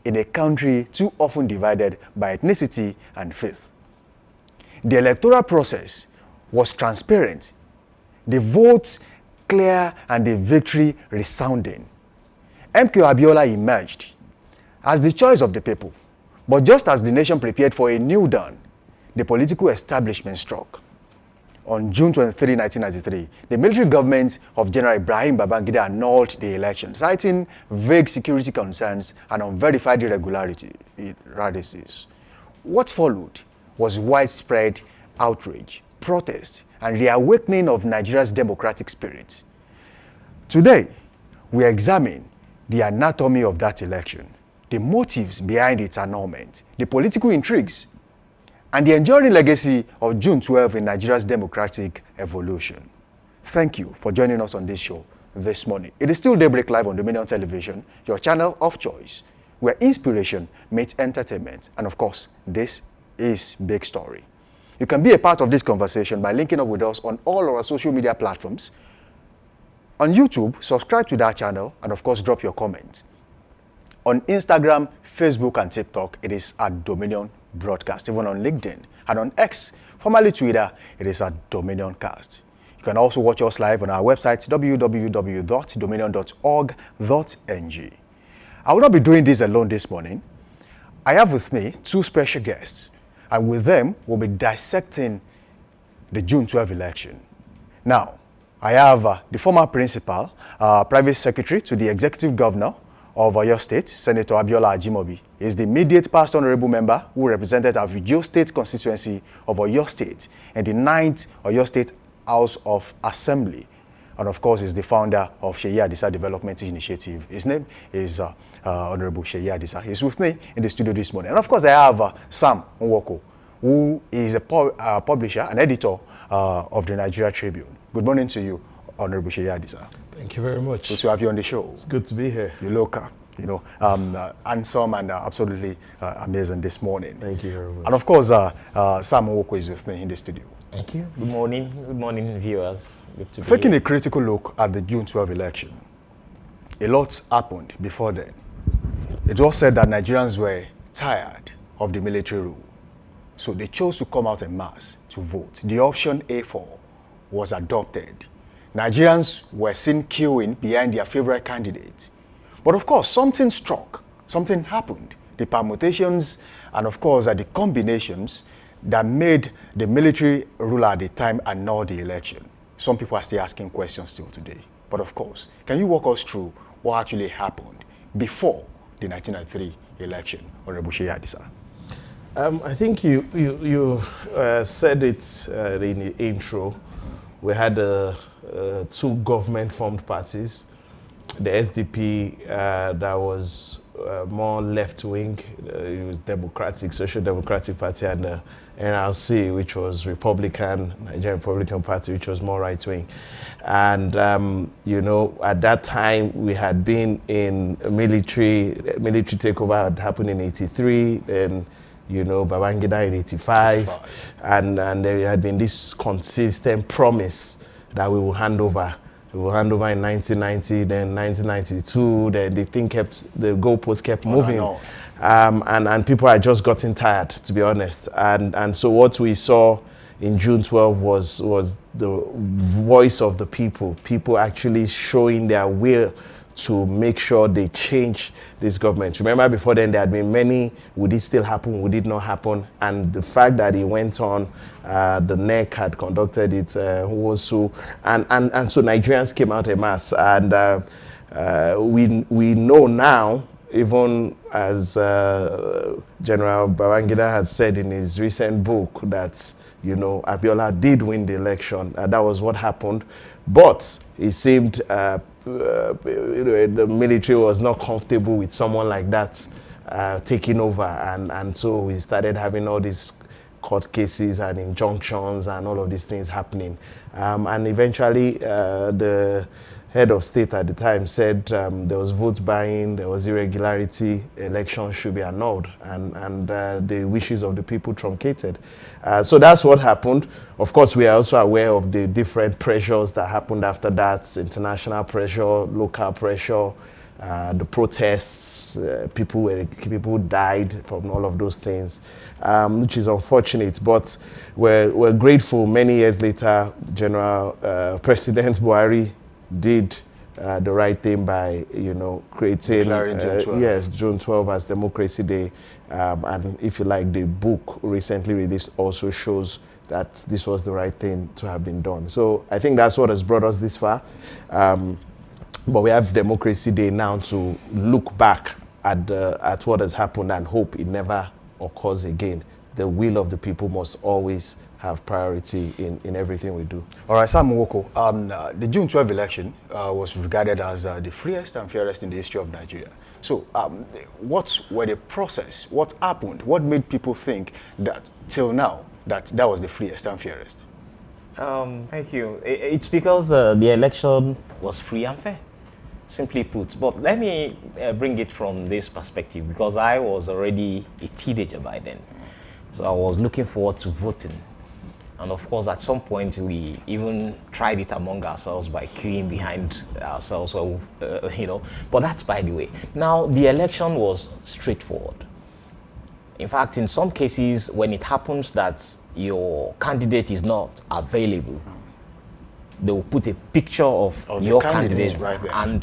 in a country too often divided by ethnicity and faith. The electoral process was transparent, the votes clear, and the victory resounding. MKO Abiola emerged as the choice of the people. But just as the nation prepared for a new dawn, the political establishment struck. On June 23, 1993, the military government of General Ibrahim Babangida annulled the election, citing vague security concerns and unverified irregularities. What followed was widespread outrage, protest, and the awakening of Nigeria's democratic spirit. Today, we examine the anatomy of that election, the motives behind its annulment, the political intrigues, and the enduring legacy of June 12 in Nigeria's democratic evolution. Thank you for joining us on this show this morning. It is still Daybreak Live on Dominion Television, your channel of choice, where inspiration meets entertainment. And of course, this is Big Story. You can be a part of this conversation by linking up with us on all our social media platforms. On YouTube, subscribe to that channel and of course drop your comment. On Instagram, Facebook, and TikTok, it is at Dominion Broadcast. Even on LinkedIn and on X, formerly Twitter, it is at Dominion Cast. You can also watch us live on our website, www.dominion.org.ng. I will not be doing this alone this morning. I have with me two special guests, and with them, we'll be dissecting the June 12 election. Now, I have the former principal, private secretary to the executive governor of Oyo State, Senator Abiola Ajimobi. He is the immediate past honorable member who represented Avigio State constituency of Oyo State and the 9th Oyo State House of Assembly. And of course, is the founder of Seyi Adisa Development Initiative. His name is Honorable Seyi Adisa. He's with me in the studio this morning. And of course, I have Sam Nwoko, who is a publisher and editor of the Nigeria Tribune. Good morning to you, Honorable Seyi Adisa. Thank you very much. Good to have you on the show. It's good to be here. You look, handsome and absolutely amazing this morning. Thank you very much. And of course, Sam Nwoko is with me in the studio. Thank you. Good morning, viewers. Good to be Taking here. a critical look at the June 12 election, a lot happened before then. It was said that Nigerians were tired of the military rule, so they chose to come out en masse to vote. The option A4 was adopted. Nigerians were seen queuing behind their favorite candidate. But of course, something struck, something happened. The permutations and of course the combinations that made the military ruler at the time annul the election. Some people are still asking questions still today. But of course, can you walk us through what actually happened before the 1993 election, Honorable Seyi Adisa? I think you said it in the intro. We had two government-formed parties, the SDP that was more left-wing. It was Democratic, Social Democratic Party, and the NRC, which was Republican, Nigerian Republican Party, which was more right-wing. And, you know, at that time, we had been in a military takeover had happened in 83, then, you know, Babangida in 85. And there had been this consistent promise that we will hand over. We will hand over in 1990, then 1992, then the goalposts kept moving. And people had just gotten tired, to be honest. And so what we saw in June 12 was the voice of the people actually showing their will to make sure they change this government. Remember, before then, there had been many, would it still happen, would it not happen? And the fact that it went on, the NEC had conducted it, and so Nigerians came out en masse. And we know now, even as General Babangida has said in his recent book, that, you know, Abiola did win the election. That was what happened. But it seemed the military was not comfortable with someone like that taking over. And so we started having all these court cases and injunctions and all of these things happening. And eventually the head of state at the time said there was vote buying, there was irregularity, elections should be annulled, and the wishes of the people truncated. So that's what happened. Of course, we are also aware of the different pressures that happened after that, international pressure, local pressure, the protests, people died from all of those things, which is unfortunate, but we're grateful. Many years later, President Buhari did the right thing by, you know, creating June 12 as Democracy Day, and if you like, the book recently released also shows that this was the right thing to have been done. So I think that's what has brought us this far. But we have Democracy Day now to look back at what has happened and hope it never occurs again. The will of the people must always have priority in everything we do. All right, Sam Nwoko, the June 12 election was regarded as the freest and fairest in the history of Nigeria. So what were the process? What happened? What made people think that till now that was the freest and fairest? Thank you. It's because the election was free and fair, simply put. But let me bring it from this perspective, because I was already a teenager by then. So I was looking forward to voting. And of course, at some point, we even tried it among ourselves by queuing behind ourselves, you know, but that's by the way. Now, the election was straightforward. In fact, in some cases, when it happens that your candidate is not available, they will put a picture of your candidate right there. And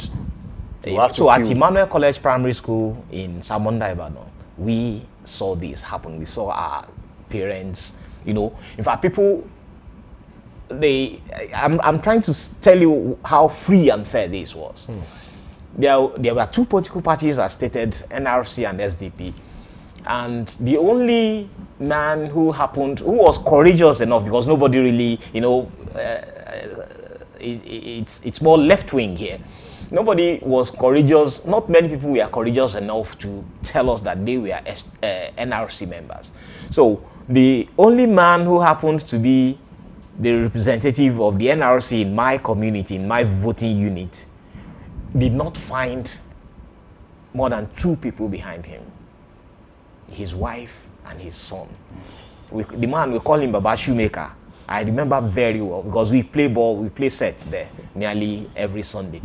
so at Emmanuel College Primary School in Samonda, Ibadan, we saw this happen. We saw our parents, you know, in fact, people, I'm trying to tell you how free and fair this was. There were two political parties as stated, NRC and SDP. And the only man who was courageous enough, because nobody really, you know, it's more left-wing here. Nobody was courageous, not many people were courageous enough to tell us that they were NRC members. So the only man who happened to be the representative of the NRC in my community, in my voting unit, did not find more than two people behind him. His wife and his son. The man, we call him Baba Shoemaker. I remember very well because we play ball, we play sets there nearly every Sunday.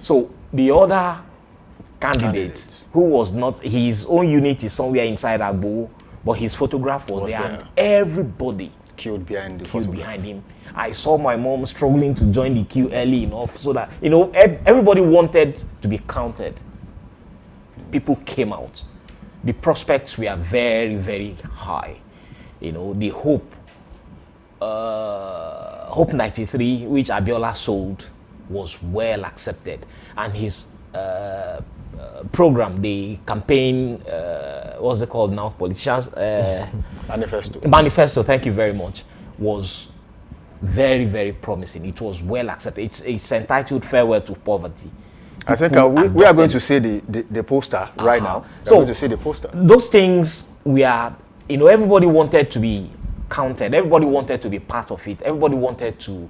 So the other candidate, who was not, his own unit is somewhere inside Agbo, but his photograph was there, and everybody queued behind him. I saw my mom struggling to join the queue early enough so that, you know, everybody wanted to be counted. People came out. The prospects were very, very high. You know, the Hope 93, which Abiola sold, was well accepted. And his program, the campaign, what's it called now? Politicians? Manifesto, thank you very much, was very, very promising. It was well accepted. It's entitled Farewell to Poverty. I think people we are going adopted. to see the poster right now. So- We're going to see the poster. Those things we are, everybody wanted to be counted. Everybody wanted to be part of it. Everybody wanted to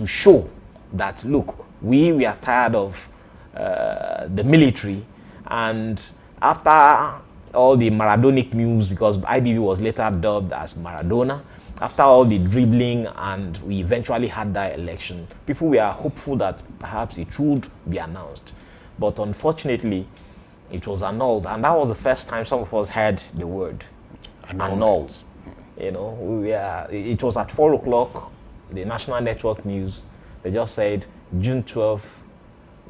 show that, look, we are tired of the military. And after all the Maradonic news, because IBB was later dubbed as Maradona, after all the dribbling and we eventually had that election, people were hopeful that perhaps it would be announced. But unfortunately, it was annulled. And that was the first time some of us heard the word annulled. It was at 4 o'clock, the National Network News, they just said June 12,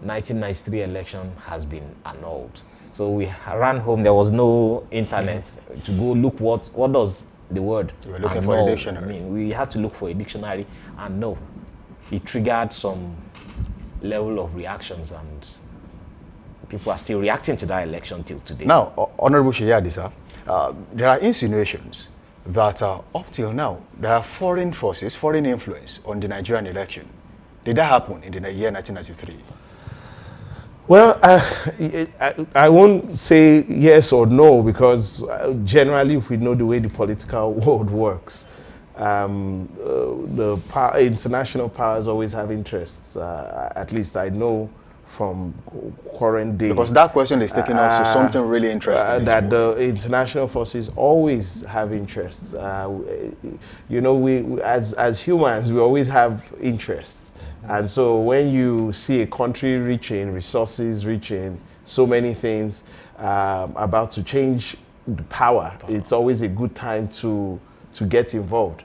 1993 election has been annulled. So we ran home. There was no internet to go look what does the word You were looking annulled for a dictionary. mean. We had to look for a dictionary, and no, it triggered some level of reactions, and people are still reacting to that election till today. Now, Honorable Sheyi Adisa, there are insinuations that up till now, there are foreign forces, foreign influence on the Nigerian election. Did that happen in the year 1993? Well, I won't say yes or no, because generally, if we know the way the political world works, international powers always have interests. At least I know from current day. Because that question is taking us to something really interesting. That the international forces always have interests. We as humans, we always have interests. And so when you see a country reaching resources, reaching so many things, about to change the power, it's always a good time to get involved.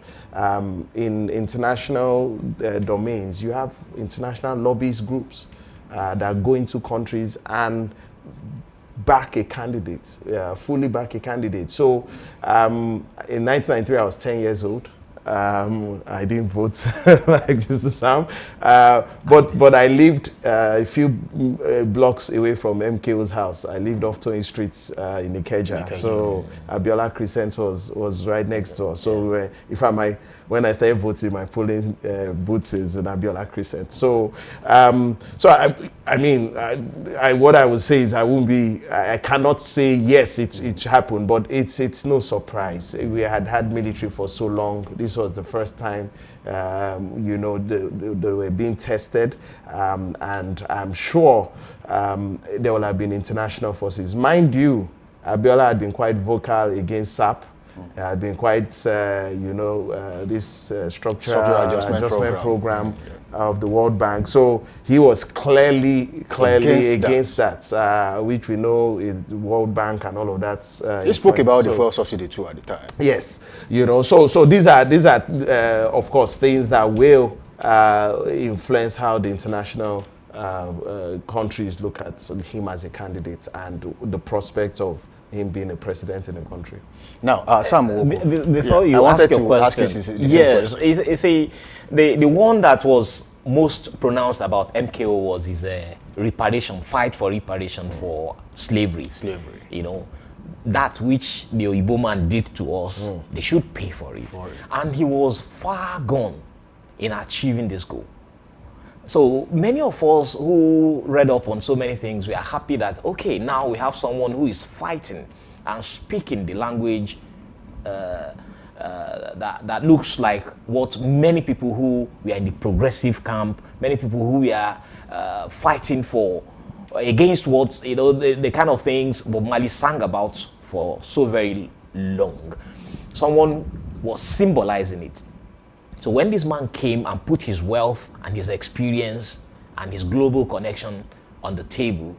In international domains, you have international lobbyist groups that go into countries and back a candidate, fully back a candidate. So in 1993, I was 10 years old. I didn't vote like Mr. Sam, but I lived a few blocks away from MKO's house. I lived off Tony Street in Ikeja, so Abiola Crescent was right next door. So when I started voting, my polling booth is in Abiola Crescent. So, what I would say is I cannot say yes, it happened, but it's no surprise. We had military for so long. This was the first time, they were being tested, and I'm sure there will have been international forces. Mind you, Abiola had been quite vocal against SAP. Had been quite, this structural adjustment program of the World Bank. So he was clearly against that, which we know is the World Bank and all of that. You spoke about the fuel subsidy too at the time. Yes, so these are of course things that will influence how the international countries look at him as a candidate and the prospect of him being a president in the country. Now, Sam, before you ask your question, yes, the one that was most pronounced about MKO was his fight for reparation for slavery. That which the Oyibo man did to us, they should pay for it. And he was far gone in achieving this goal. So many of us who read up on so many things, we are happy that, okay, now we have someone who is fighting and speaking the language that looks like what many people who were in the progressive camp, many people who were fighting for, against what, the kind of things Bob Marley sang about for so very long. Someone was symbolizing it. So when this man came and put his wealth and his experience and his global connection on the table,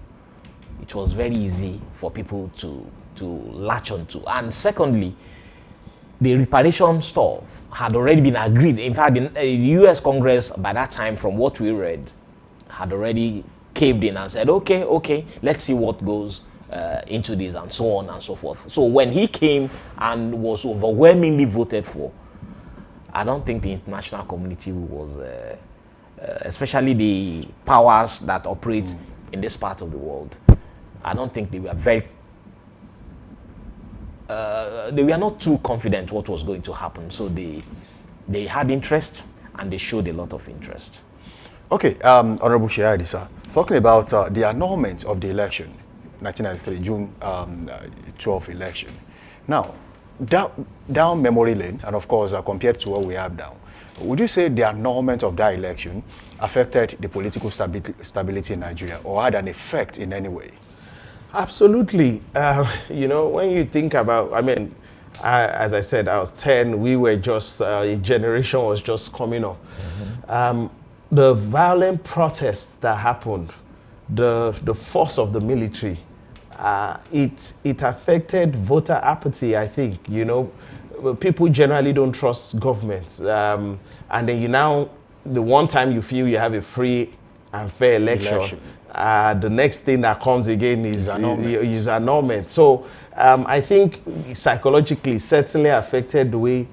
it was very easy for people to latch onto. And secondly, the reparation stuff had already been agreed. In fact, the US Congress, by that time, from what we read, had already caved in and said, okay, let's see what goes into this, and so on and so forth. So when he came and was overwhelmingly voted for, I don't think the international community was, especially the powers that operate in this part of the world, I don't think they were they were not too confident what was going to happen. So they had interest, and they showed a lot of interest. Okay, Honorable Sheyi sir, talking about the annulment of the election, 1993, June 12 election. Now, down memory lane, and of course, compared to what we have now, would you say the annulment of that election affected the political stability in Nigeria or had an effect in any way? Absolutely. You know, when you think about, I mean, as I said, I was 10, we were just, a generation was just coming up. The violent protests that happened, the force of the military, it affected voter apathy, I think. You know, people generally don't trust governments. And then the one time you feel you have a free and fair election. The next thing that comes again is annulment. So I think psychologically certainly affected the way,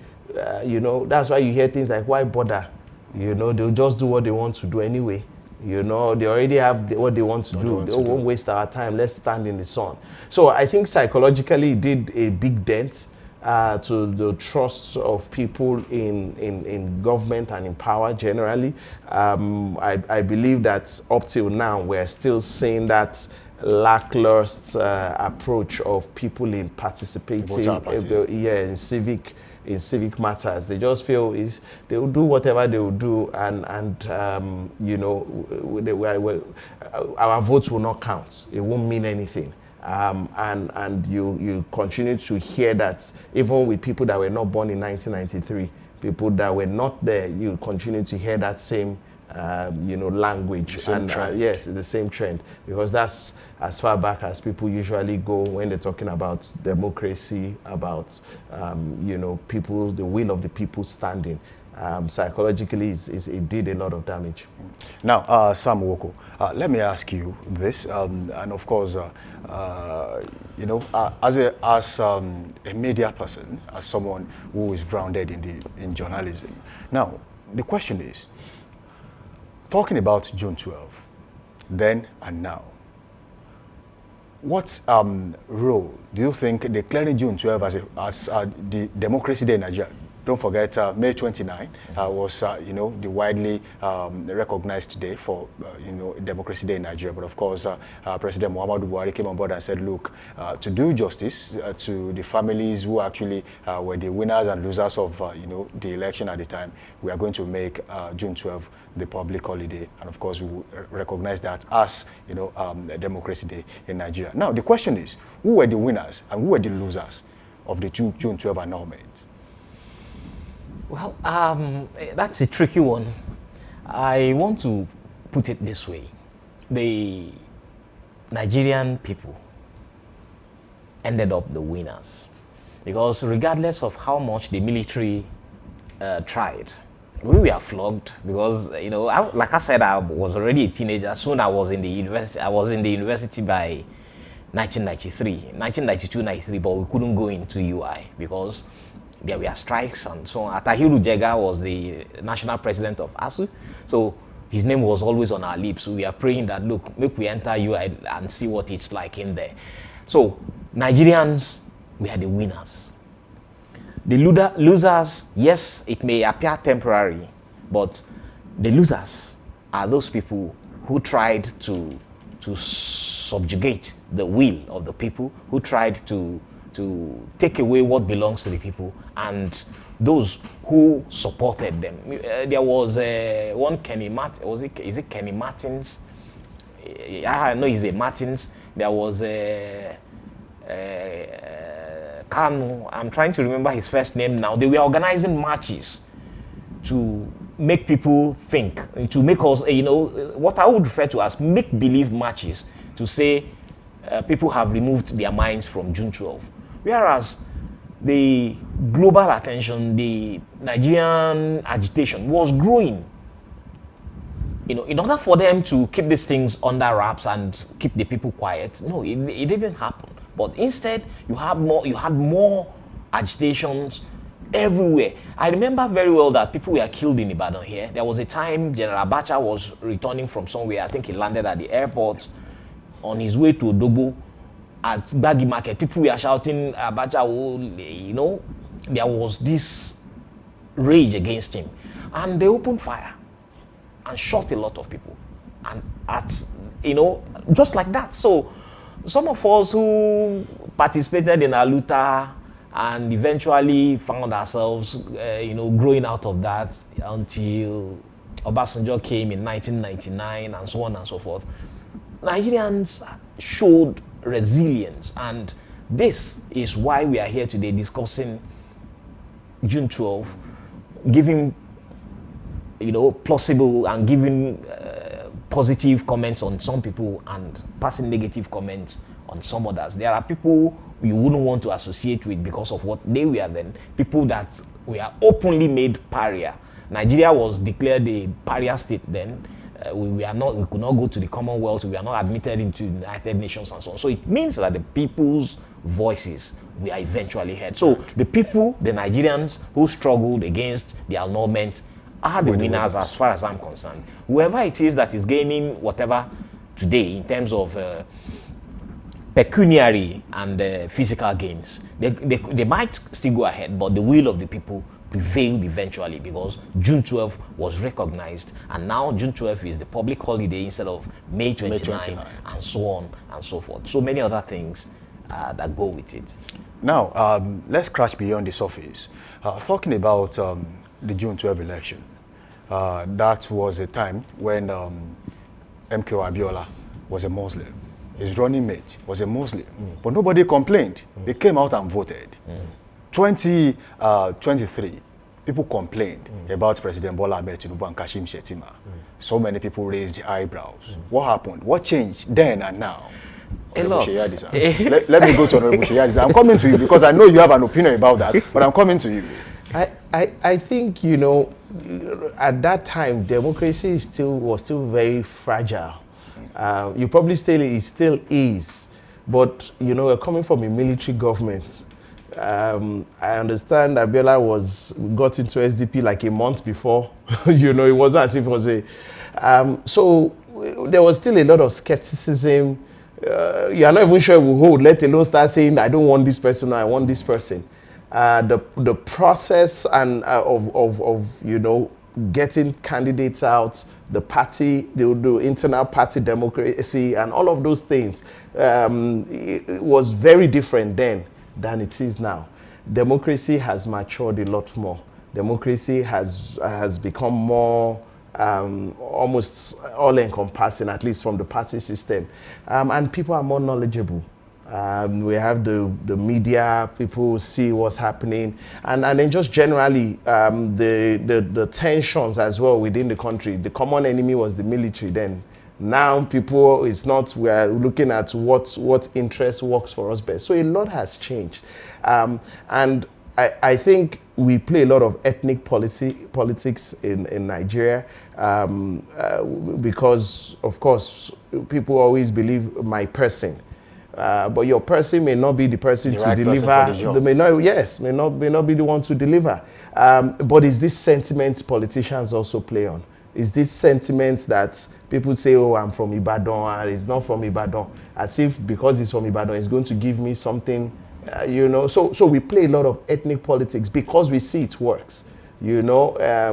you know, that's why you hear things like, why bother? You know, they'll just do what they want to do anyway. You know, they already have what they want to do. They won't waste our time. Let's stand in the sun. So I think psychologically it did a big dent to the trust of people in government and in power generally. I believe that up till now, we're still seeing that lackluster approach of people in participating in civic matters. They just feel they will do whatever they will do, and you know, our votes will not count. It won't mean anything. And you continue to hear that even with people that were not born in 1993, people that were not there, you continue to hear that same you know, language. Yes, the same trend, because that's as far back as people usually go when they're talking about democracy, about you know, people, the will of the people standing. Psychologically, it did a lot of damage. Now, Sam Nwoko, let me ask you this, and of course, you know, as a media person, as someone who is grounded in journalism. Now, the question is, talking about June 12, then and now, what role do you think declaring June 12 as the Democracy Day in Nigeria? Don't forget, May 29 was, you know, the widely recognized day for, you know, Democracy Day in Nigeria. But of course, President Muhammadu Buhari came on board and said, look, to do justice to the families who actually were the winners and losers of, you know, the election at the time, we are going to make June 12 the public holiday. And of course, we will recognize that as, you know, a Democracy Day in Nigeria. Now, the question is, who were the winners and who were the losers of the June 12 annulment? Well, that's a tricky one. I want to put it this way. The Nigerian people ended up the winners, because regardless of how much the military tried, we were flogged because, you know, like I said, I was already a teenager. Soon I was in the university. I was in the university by 1992, 93, but we couldn't go into UI because there were strikes and so on. Tahiru Jega was the national president of ASU, so his name was always on our lips. We are praying that, look, make we enter UI and see what it's like in there. So Nigerians, we are the winners. The losers, yes, it may appear temporary, but the losers are those people who tried to subjugate the will of the people, who tried to take away what belongs to the people, and those who supported them. There was one Kenny Martins, is it Kenny Martins? I know he's a Martins. There was Kanu, I'm trying to remember his first name now. They were organizing marches to make people think, to make us, you know, what I would refer to as make-believe marches, to say people have removed their minds from June 12. Whereas the global attention, the Nigerian agitation was growing. You know, in order for them to keep these things under wraps and keep the people quiet, no, it didn't happen. But instead, you had more agitations everywhere. I remember very well that people were killed in Ibadan here. There was a time General Abacha was returning from somewhere. I think he landed at the airport on his way to Odogbo. At Gbagi Market, people were shouting, Abacha, you know, there was this rage against him. And they opened fire. and shot a lot of people. And you know, just like that. So some of us who participated in Aluta and eventually found ourselves, you know, growing out of that until Obasanjo came in 1999 and so on and so forth. Nigerians showed resilience, and this is why we are here today discussing June 12, giving, you know, plausible and giving positive comments on some people and passing negative comments on some others. There are people you wouldn't want to associate with because of what they were then, people that were openly made pariah. Nigeria was declared a pariah state then. We could not go to the Commonwealth, we are not admitted into the United Nations and so on. So it means that the people's voices were eventually heard. So the people, the Nigerians who struggled against the annulment are the winners as far as I'm concerned. Whoever it is that is gaining whatever today in terms of pecuniary and physical gains, they might still go ahead, but the will of the people prevailed eventually because June 12 was recognized, and now June 12 is the public holiday instead of May 29, and so on and so forth. So many other things that go with it. Now, let's scratch beyond the surface. Talking about the June 12 election, that was a time when MKO Abiola was a Muslim. His running mate was a Muslim, but nobody complained. They came out and voted. 2023, people complained about President Bola Ahmed Tinubu and Kashim Shettima. So many people raised the eyebrows. What happened? What changed then and now? A lot. Let me go to Honorable Sheyadisa. I'm coming to you because I know you have an opinion about that, but I'm coming to you. I think, you know, at that time, democracy was still very fragile. You probably it still is, but, you know, we're coming from a military government. I understand Abiola got into SDP like a month before. You know, it wasn't as if it was so there was still a lot of skepticism. You're not even sure it will hold, let alone start saying, I don't want this person, I want this person. The process and of you know, getting candidates out, the party, the internal party democracy, and all of those things, it was very different then than it is now. Democracy has matured a lot more. Democracy has become more almost all-encompassing, at least from the party system. And people are more knowledgeable. We have the media, people see what's happening. And then just generally, the tensions as well within the country. The common enemy was the military then. Now people, we're looking at what interest works for us best. So a lot has changed. And I think we play a lot of ethnic politics in Nigeria because, of course, people always believe my person. But your person may not be the person to deliver. They may not be the one to deliver. But is this sentiment politicians also play on? Is this sentiment that people say, oh, I'm from Ibadan, and it's not from Ibadan, as if because it's from Ibadan, it's going to give me something, you know. So we play a lot of ethnic politics because we see it works. You know, I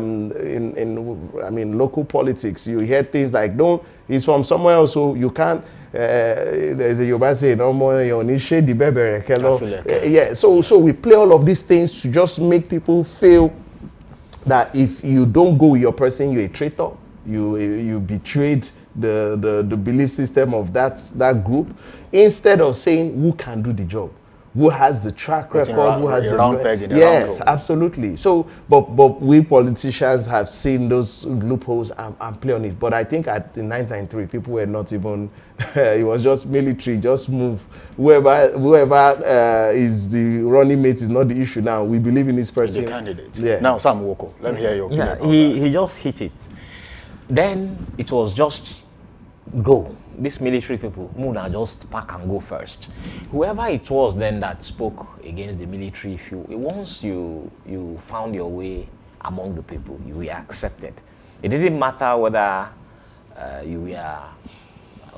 mean, local politics, you hear things like, he's from somewhere else, so you can't, there's a Yoruba saying, no more, yeah, so we play all of these things to just make people feel that if you don't go with your person, you're a traitor. You betrayed the belief system of that group, instead of saying who can do the job, who has the track record, who has the yes, absolutely. So, but we politicians have seen those loopholes and play on it. But I think at the 993, people were not even. It was just military, just move. Whoever is the running mate is not the issue now. We believe in this person. The candidate. Yeah. Now, Sam Woko, let me hear your opinion. Yeah, he just hit it. Then it was just go. These military people, Muna, just pack and go first. Whoever it was then that spoke against the military, once you found your way among the people, you were accepted. It didn't matter whether you were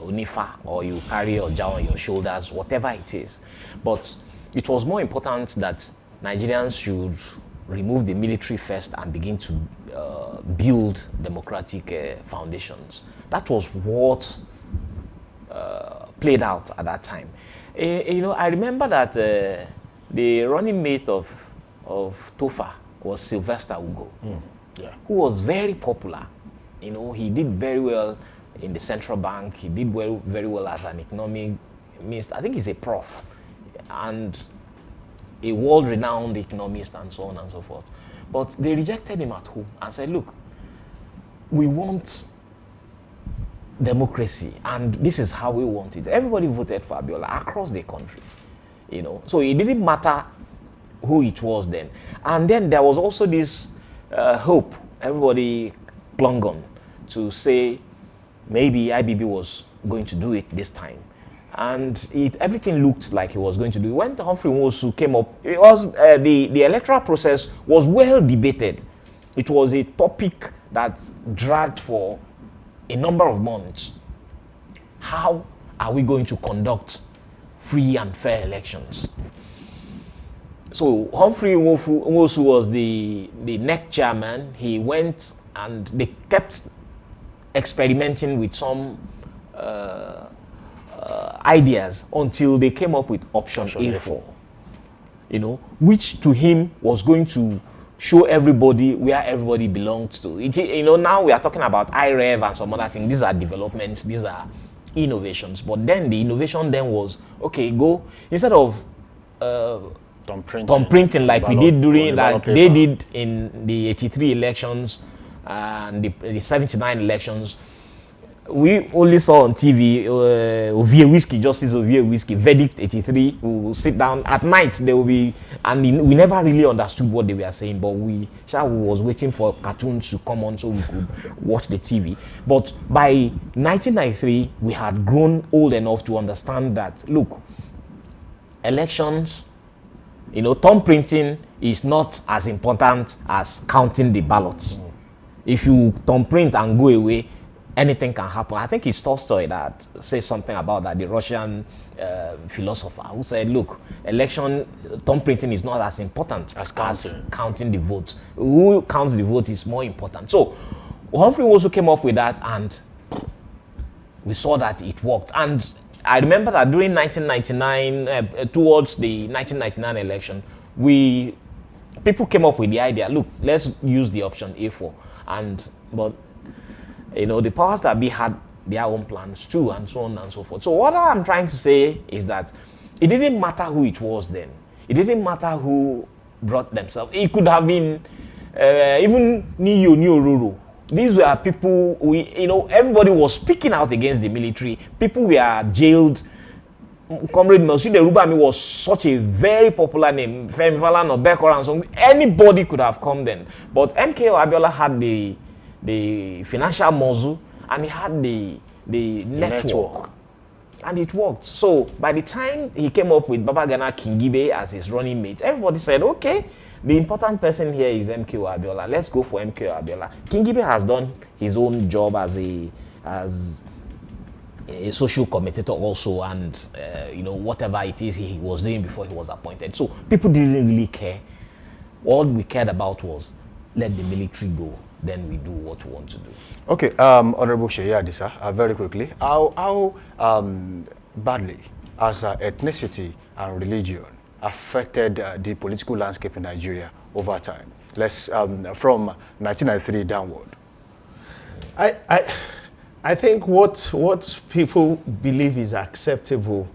Onifa or you carry Oja on your shoulders, whatever it is. But it was more important that Nigerians should remove the military first and begin to build democratic foundations. That was what played out at that time. You know, I remember that the running mate of Tofa was Sylvester Ugo, Yeah. who was very popular. You know, he did very well in the central bank. He did very well as an economic minister. I think he's a prof and a world-renowned economist and so on and so forth. But they rejected him at home and said, look, we want democracy and this is how we want it. Everybody voted for Abiola across the country, you know. So it didn't matter who it was then. And then there was also this hope everybody clung on to say maybe IBB was going to do it this time. And everything looked like he was going to do it. When Humphrey Nwosu came up, it was, the electoral process was well debated. It was a topic that dragged for a number of months. How are we going to conduct free and fair elections? So Humphrey Nwosu was the NEC chairman. He went and they kept experimenting with some ideas until they came up with option A4, you know, which to him was going to show everybody where everybody belonged to. You know, now we are talking about IREV and some other things. These are developments, these are innovations. But then the innovation then was, okay, go, instead of thumb printing like we did during, like they did in the 83 elections and the 79 elections, we only saw on TV Ovie Whiskey, Justice Ovie Whiskey, Verdict 83, we will sit down at night, they will be, and we never really understood what they were saying, but we was waiting for cartoons to come on so we could watch the TV. But by 1993, we had grown old enough to understand that, look, elections, you know, thumb printing is not as important as counting the ballots. If you thumb print and go away, anything can happen. I think it's Tolstoy that says something about that, the Russian philosopher, who said, look, election thumb printing is not as important as counting the votes. Who counts the votes is more important. So Humphrey also came up with that, and we saw that it worked. And I remember that during 1999, towards the 1999 election, people came up with the idea, look, let's use the option A4. But you know, the powers that be had their own plans too, and so on and so forth. So what I'm trying to say is that it didn't matter who it was then. It didn't matter who brought themselves. It could have been even Niyo Ruru. These were people, you know, everybody was speaking out against the military. People were jailed. Comrade Moshood Rubami was such a very popular name. Femi Falana, Bekor and so on. Anybody could have come then. But MKO Abiola had the financial muscle, and he had the network, and it worked. So by the time he came up with Babagana Kingibe as his running mate, everybody said, okay, the important person here is MKO Abiola. Let's go for MKO Abiola. Kingibe has done his own job as a social commentator also, and you know, whatever it is he was doing before he was appointed. So people didn't really care. All we cared about was let the military go, then we do what we want to do. Okay, Honorable Seyi Adisa, very quickly, how badly has ethnicity and religion affected the political landscape in Nigeria over time? Let's from 1993 downward. I think what people believe is acceptable,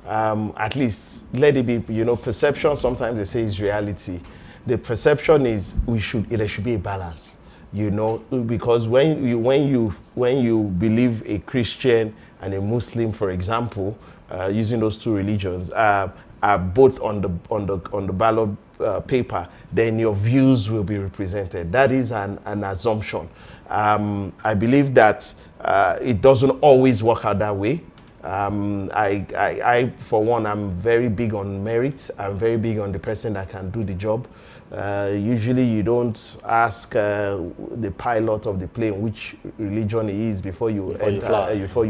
at least let it be, you know, perception. Sometimes they say is reality. The perception is there should be a balance. You know, because when you believe a Christian and a Muslim, for example, using those two religions, are both on the ballot paper, then your views will be represented. That is an assumption. I believe that it doesn't always work out that way. I for one, I'm very big on merit. I'm very big on the person that can do the job. Usually you don't ask the pilot of the plane which religion he is before you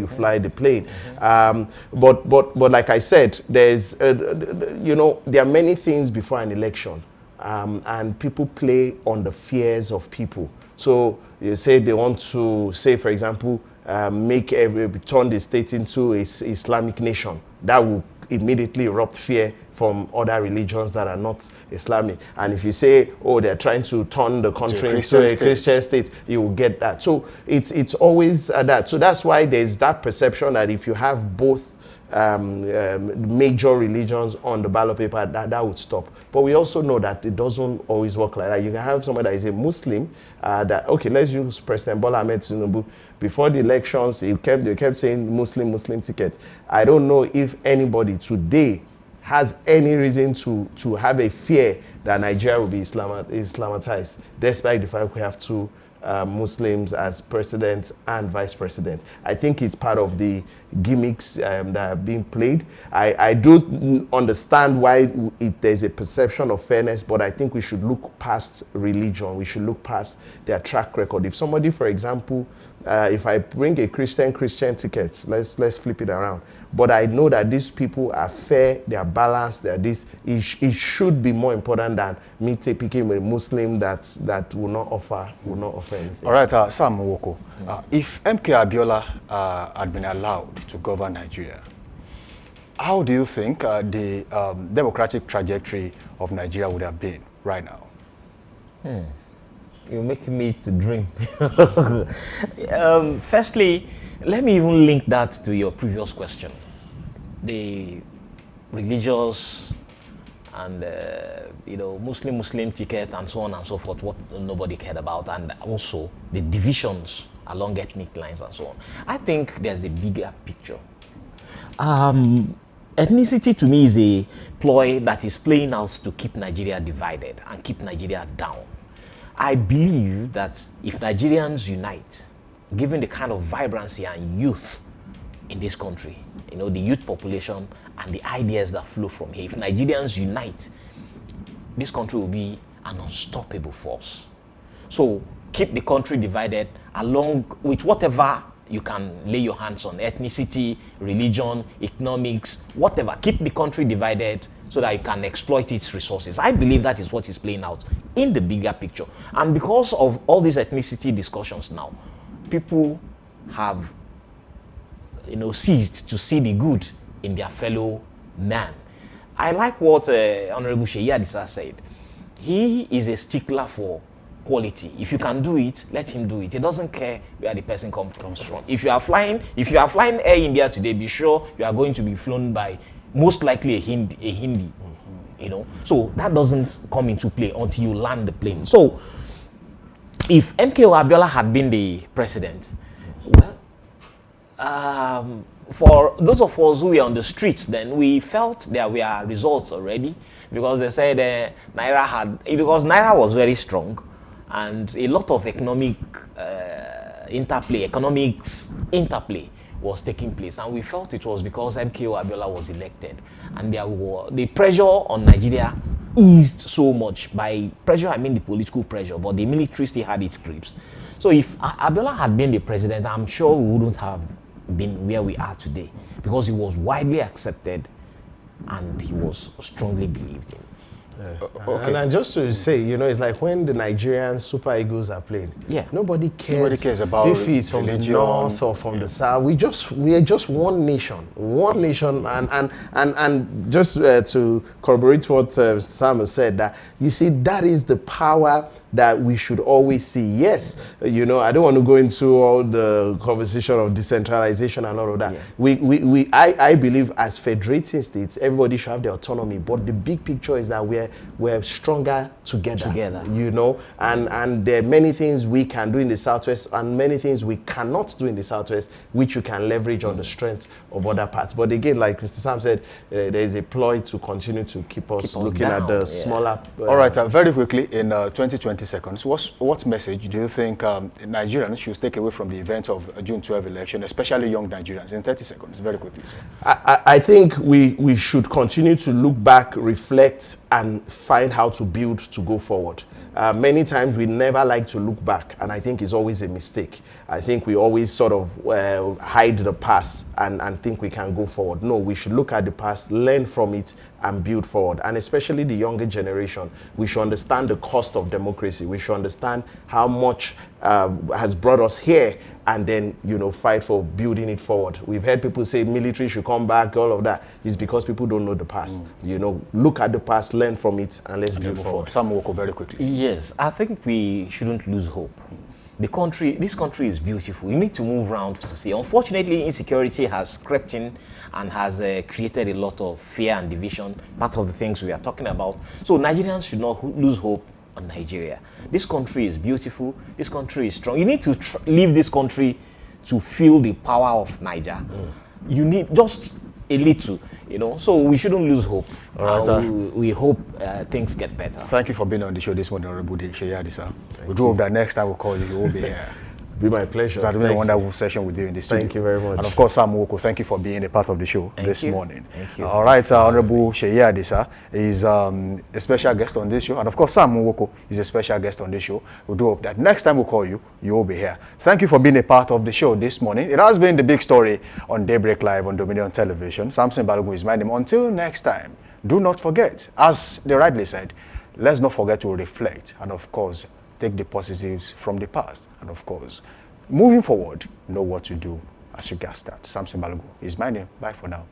fly the plane. But like I said, there's you know, there are many things before an election. and people play on the fears of people. So you say they want to, say for example, turn the state into an Islamic nation. That will immediately erupt fear from other religions that are not Islamic. And if you say, oh, they're trying to turn the country into a Christian state, you will get that. So it's always that. So that's why there's that perception that if you have both major religions on the ballot paper, that would stop. But we also know that it doesn't always work like that. You can have somebody that is a Muslim, okay, let's use President Bola Ahmed Tinubu. Before the elections, they kept saying Muslim ticket. I don't know if anybody today has any reason to have a fear that Nigeria will be Islamatized, despite the fact we have two Muslims as president and vice president. I think it's part of the gimmicks that are being played. I do understand why there's a perception of fairness, but I think we should look past religion. We should look past their track record. If somebody, for example, if I bring a Christian ticket, let's flip it around. But I know that these people are fair, they are balanced, they are this. It should be more important than me picking a Muslim that will not offer anything. All right, Sam Nwoko, if MK Abiola had been allowed to govern Nigeria, how do you think the democratic trajectory of Nigeria would have been right now? You're making me to dream. Firstly, let me even link that to your previous question. The religious and Muslim ticket and so on and so forth, what nobody cared about, and also the divisions along ethnic lines and so on. I think there's a bigger picture. Ethnicity to me is a ploy that is playing out to keep Nigeria divided and keep Nigeria down. I believe that if Nigerians unite, given the kind of vibrancy and youth in this country, the youth population and the ideas that flow from here, if Nigerians unite, this country will be an unstoppable force. So keep the country divided along with whatever you can lay your hands on, ethnicity, religion, economics, whatever. Keep the country divided so that you can exploit its resources. I believe that is what is playing out in the bigger picture. And because of all these ethnicity discussions now, people have ceased to see the good in their fellow man. I like what Honorable Seyi Adisa said. He is a stickler for quality. If you can do it, let him do it. He doesn't care where the person comes from. If you are flying Air India today, be sure you are going to be flown by most likely a Hindi. So that doesn't come into play until you land the plane. So if MKO Abiola had been the president, well, for those of us who were on the streets then, we felt there were results already, because they said Naira was very strong, and a lot of economics interplay was taking place, and we felt it was because MKO Abiola was elected, and the pressure on Nigeria eased so much. By pressure, I mean the political pressure, but the military still had its grips. So if Abiola had been the president, I'm sure we wouldn't have been where we are today, because he was widely accepted and he was strongly believed in. Okay. And just to say, it's like when the Nigerian Super Eagles are playing. Yeah. Nobody cares about if he's from the north or from the south. We are just one nation, and just to corroborate what Sam said, that you see, that is the power that we should always see. Yes, I don't want to go into all the conversation of decentralization and all of that. Yeah. I believe as federating states, everybody should have their autonomy, but the big picture is that we're stronger together. And there are many things we can do in the Southwest and many things we cannot do in the Southwest, which you can leverage on the strength of other parts. But again, like Mr. Sam said, there is a ploy to continue to keep us looking down at the smaller... All right, very quickly, in 20 seconds, what message do you think Nigerians should take away from the event of June 12 election, especially young Nigerians? In 30 seconds, very quickly, sir. I think we should continue to look back, reflect, and find how to build to go forward. Many times we never like to look back, and I think it's always a mistake. I think we always sort of hide the past and think we can go forward. No, we should look at the past, learn from it, and build forward. And especially the younger generation, we should understand the cost of democracy. We should understand how much has brought us here, and then, you know, fight for building it forward. We've heard people say military should come back, all of that. It's because people don't know the past. You know, look at the past, learn from it, and let's build forward. Sam Nwoko, very quickly. Yes, I think we shouldn't lose hope. This country is beautiful. You need to move around to see. Unfortunately, insecurity has crept in and has created a lot of fear and division, part of the things we are talking about. So Nigerians should not lose hope on Nigeria. This country is beautiful. This country is strong. You need to leave this country to feel the power of Niger. You need just a little, you know. So we shouldn't lose hope. All right, we hope things get better. Thank you for being on the show this morning, Honorable Sheyi Adisa. We do hope that next time we call you, you will be here. Be my pleasure. It's been a wonderful session with you in the studio. Thank you very much. And of course, Sam Nwoko, thank you for being a part of the show this morning. Thank you. All right, Honorable Sheyi Adisa is a special guest on this show. And of course, Sam Nwoko is a special guest on this show. We do hope that next time we call you, you will be here. Thank you for being a part of the show this morning. It has been the big story on Daybreak Live on Dominion Television. Samson Balogun is my name. Until next time, do not forget, as they rightly said, let's not forget to reflect and, of course, take the positives from the past. And, of course, moving forward, know what to do as regards that. Samson Balogun is my name. Bye for now.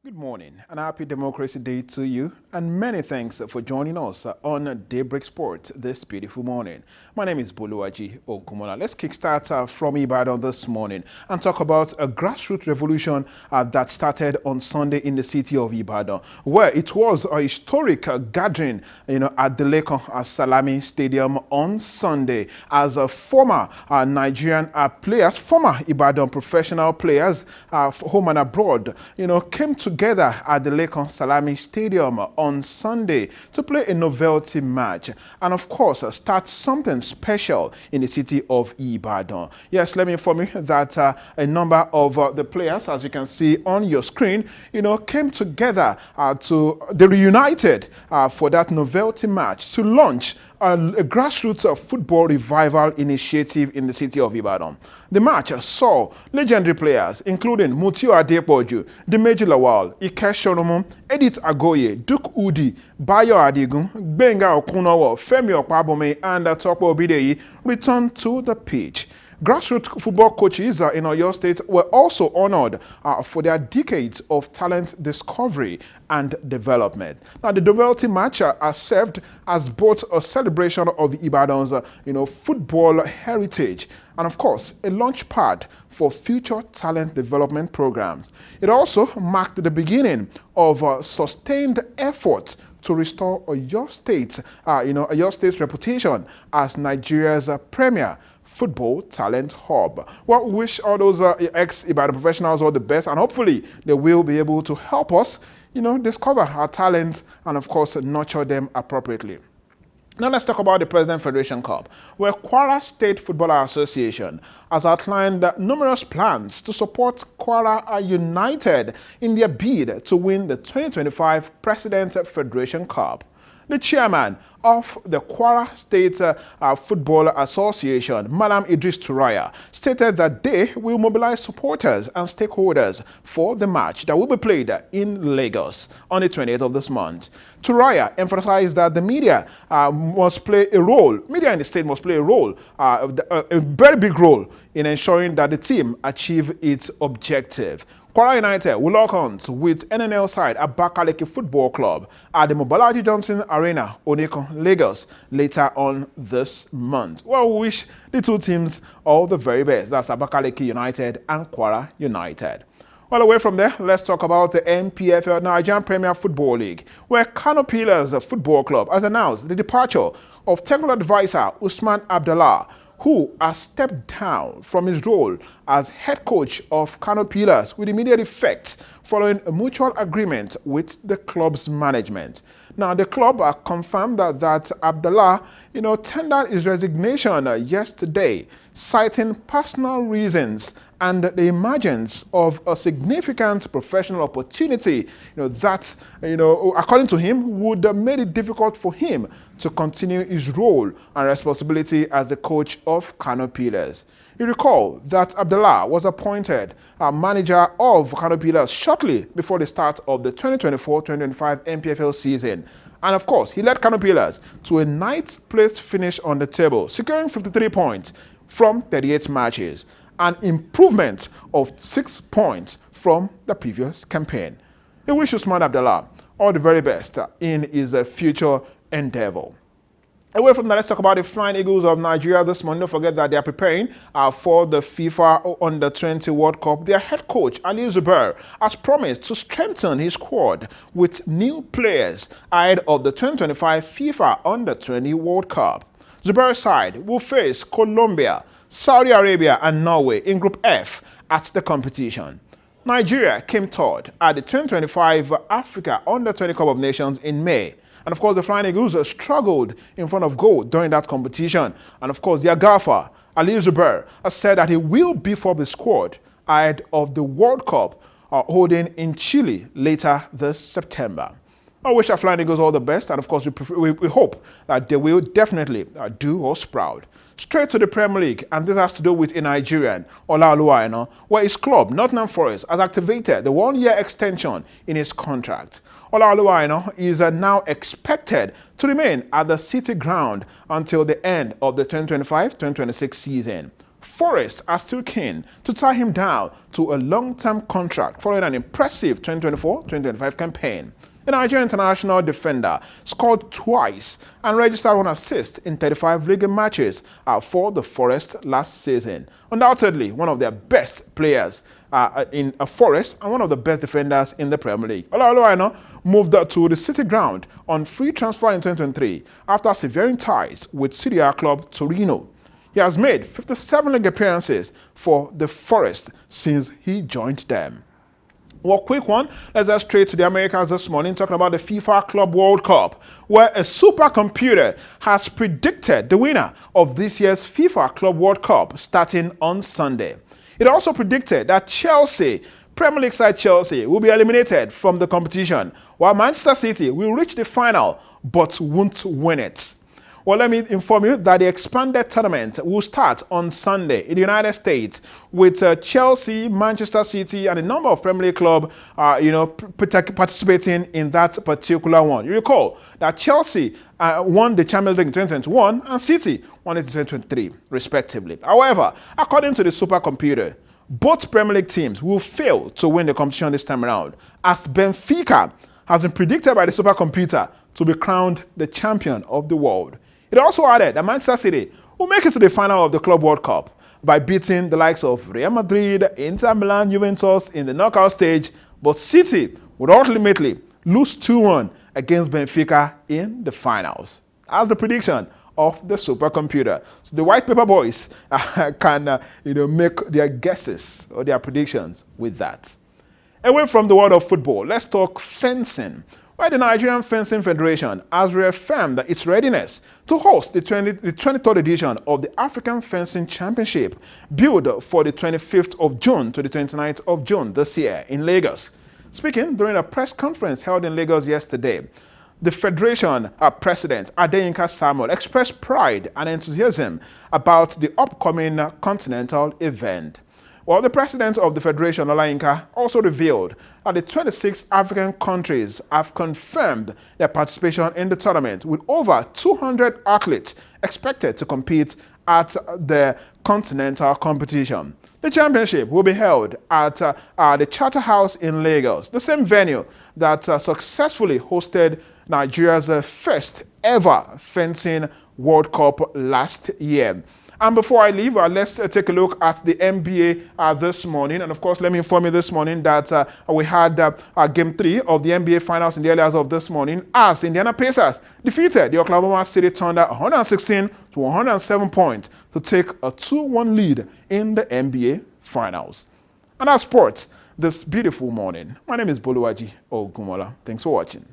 Good morning and happy Democracy Day to you, and many thanks for joining us on Daybreak Sport this beautiful morning. My name is Boluwaji Ogumola. Let's kickstart from Ibadan this morning and talk about a grassroots revolution that started on Sunday in the city of Ibadan, where it was a historic gathering, at the Lekan Salami Stadium on Sunday, as former Nigerian players, former Ibadan professional players, home and abroad, came together at the Lekan Salami Stadium on Sunday to play a novelty match and, of course, start something special in the city of Ibadan. Yes, let me inform you that a number of the players, as you can see on your screen, came together they reunited for that novelty match to launch a grassroots football revival initiative in the city of Ibadan. The match saw legendary players including Mutiu Adepoju, Dimeji Lawal, Ike Shonomu, Edith Agoye, Duke Udi, Bayo Adigun, Benga Okunowo, Femi Okpabome, and Topo Obideyi returned to the pitch. Grassroots football coaches in Oyo State were also honored for their decades of talent discovery and development. Now, the novelty match has served as both a celebration of Ibadan's, football heritage and, of course, a launch pad for future talent development programs. It also marked the beginning of sustained effort to restore Oyo State's reputation as Nigeria's premier football talent hub. Well, we wish all those ex-Ibadan professionals all the best, and hopefully they will be able to help us, discover our talents and, of course, nurture them appropriately. Now let's talk about the President Federation Cup, where Kwara State Football Association has outlined numerous plans to support Kwara United in their bid to win the 2025 President Federation Cup. The chairman of the Kwara State Football Association, Malam Idris Turaya, stated that they will mobilize supporters and stakeholders for the match that will be played in Lagos on the 28th of this month. Turaya emphasized that the media must play a role, media in the state must play a role, a very big role in ensuring that the team achieve its objective. Kwara United will lock horns with NNL side Abakaliki Football Club at the Mobolaji Johnson Arena, Onekon, Lagos, later on this month. Well, we wish the two teams all the very best. That's Abakaliki United and Kwara United. Well, away from there, let's talk about the NPFL, Nigerian Premier Football League, where Kano Pillars Football Club has announced the departure of technical advisor Usman Abdallah, who has stepped down from his role as head coach of Kano Pillars with immediate effect following a mutual agreement with the club's management. Now, the club confirmed that Abdallah, tendered his resignation yesterday, citing personal reasons and the emergence of a significant professional opportunity, that, according to him, would have made it difficult for him to continue his role and responsibility as the coach of Kano Pillars. You recall that Abdallah was appointed manager of Kano Pillars shortly before the start of the 2024-2025 NPFL season. And of course, he led Kano Pillars to a ninth place finish on the table, securing 53 points from 38 matches, an improvement of 6 points from the previous campaign. We wish Usman Abdallah all the very best in his future endeavor. Away from that, let's talk about the Flying Eagles of Nigeria this morning. Don't forget that they are preparing for the FIFA Under-20 World Cup. Their head coach, Ali Zubair, has promised to strengthen his squad with new players ahead of the 2025 FIFA Under-20 World Cup. Zubair's side will face Colombia, Saudi Arabia and Norway in Group F at the competition. Nigeria came third at the 2025 Africa Under-20 Cup of Nations in May. And of course, the Flying Eagles struggled in front of goal during that competition. And of course, their gaffer, Ali Zubair, has said that he will beef up the squad ahead of the World Cup holding in Chile later this September. I wish our Flying Eagles all the best, and of course, we hope that they will definitely do us proud. Straight to the Premier League, and this has to do with a Nigerian, Ola Oluwaina, where his club, Nottingham Forest, has activated the one-year extension in his contract. Ola Oluwaina is now expected to remain at the City ground until the end of the 2025-2026 season. Forest are still keen to tie him down to a long-term contract following an impressive 2024-2025 campaign. The Nigerian international defender scored twice and registered 1 assist in 35 league matches for the Forest last season. Undoubtedly, one of their best players in a Forest and one of the best defenders in the Premier League. Ola Oluwaina moved to the City ground on free transfer in 2023 after severing ties with Serie A club Torino. He has made 57 league appearances for the Forest since he joined them. Well, quick one. Let's get straight to the Americas this morning, talking about the FIFA Club World Cup, where a supercomputer has predicted the winner of this year's FIFA Club World Cup starting on Sunday. It also predicted that Chelsea, Premier League side Chelsea, will be eliminated from the competition, while Manchester City will reach the final but won't win it. Well, let me inform you that the expanded tournament will start on Sunday in the United States with Chelsea, Manchester City, and a number of Premier League clubs, participating in that particular one. You recall that Chelsea won the Champions League in 2021 and City won it in 2023, respectively. However, according to the supercomputer, both Premier League teams will fail to win the competition this time around, as Benfica has been predicted by the supercomputer to be crowned the champion of the world. It also added that Manchester City will make it to the final of the Club World Cup by beating the likes of Real Madrid, Inter Milan, Juventus in the knockout stage, but City would ultimately lose 2-1 against Benfica in the finals. That's the prediction of the supercomputer. So the white paper boys can make their guesses or their predictions with that. Away from the world of football, let's talk fencing, where the Nigerian Fencing Federation has reaffirmed its readiness to host the 23rd edition of the African Fencing Championship, billed for the 25th of June to the 29th of June this year in Lagos. Speaking during a press conference held in Lagos yesterday, the Federation President Adeyinka Samuel expressed pride and enthusiasm about the upcoming continental event. Well, the president of the Federation, Olayinka, also revealed that the 26 African countries have confirmed their participation in the tournament, with over 200 athletes expected to compete at the continental competition. The championship will be held at the Charter House in Lagos, the same venue that successfully hosted Nigeria's first ever fencing World Cup last year. And before I leave, let's take a look at the NBA this morning. And of course, let me inform you this morning that we had Game 3 of the NBA Finals in the early hours of this morning, as Indiana Pacers defeated the Oklahoma City Thunder 116 to 107 points to take a 2-1 lead in the NBA Finals. And that's sports this beautiful morning. My name is Boluwaji Ogumola. Thanks for watching.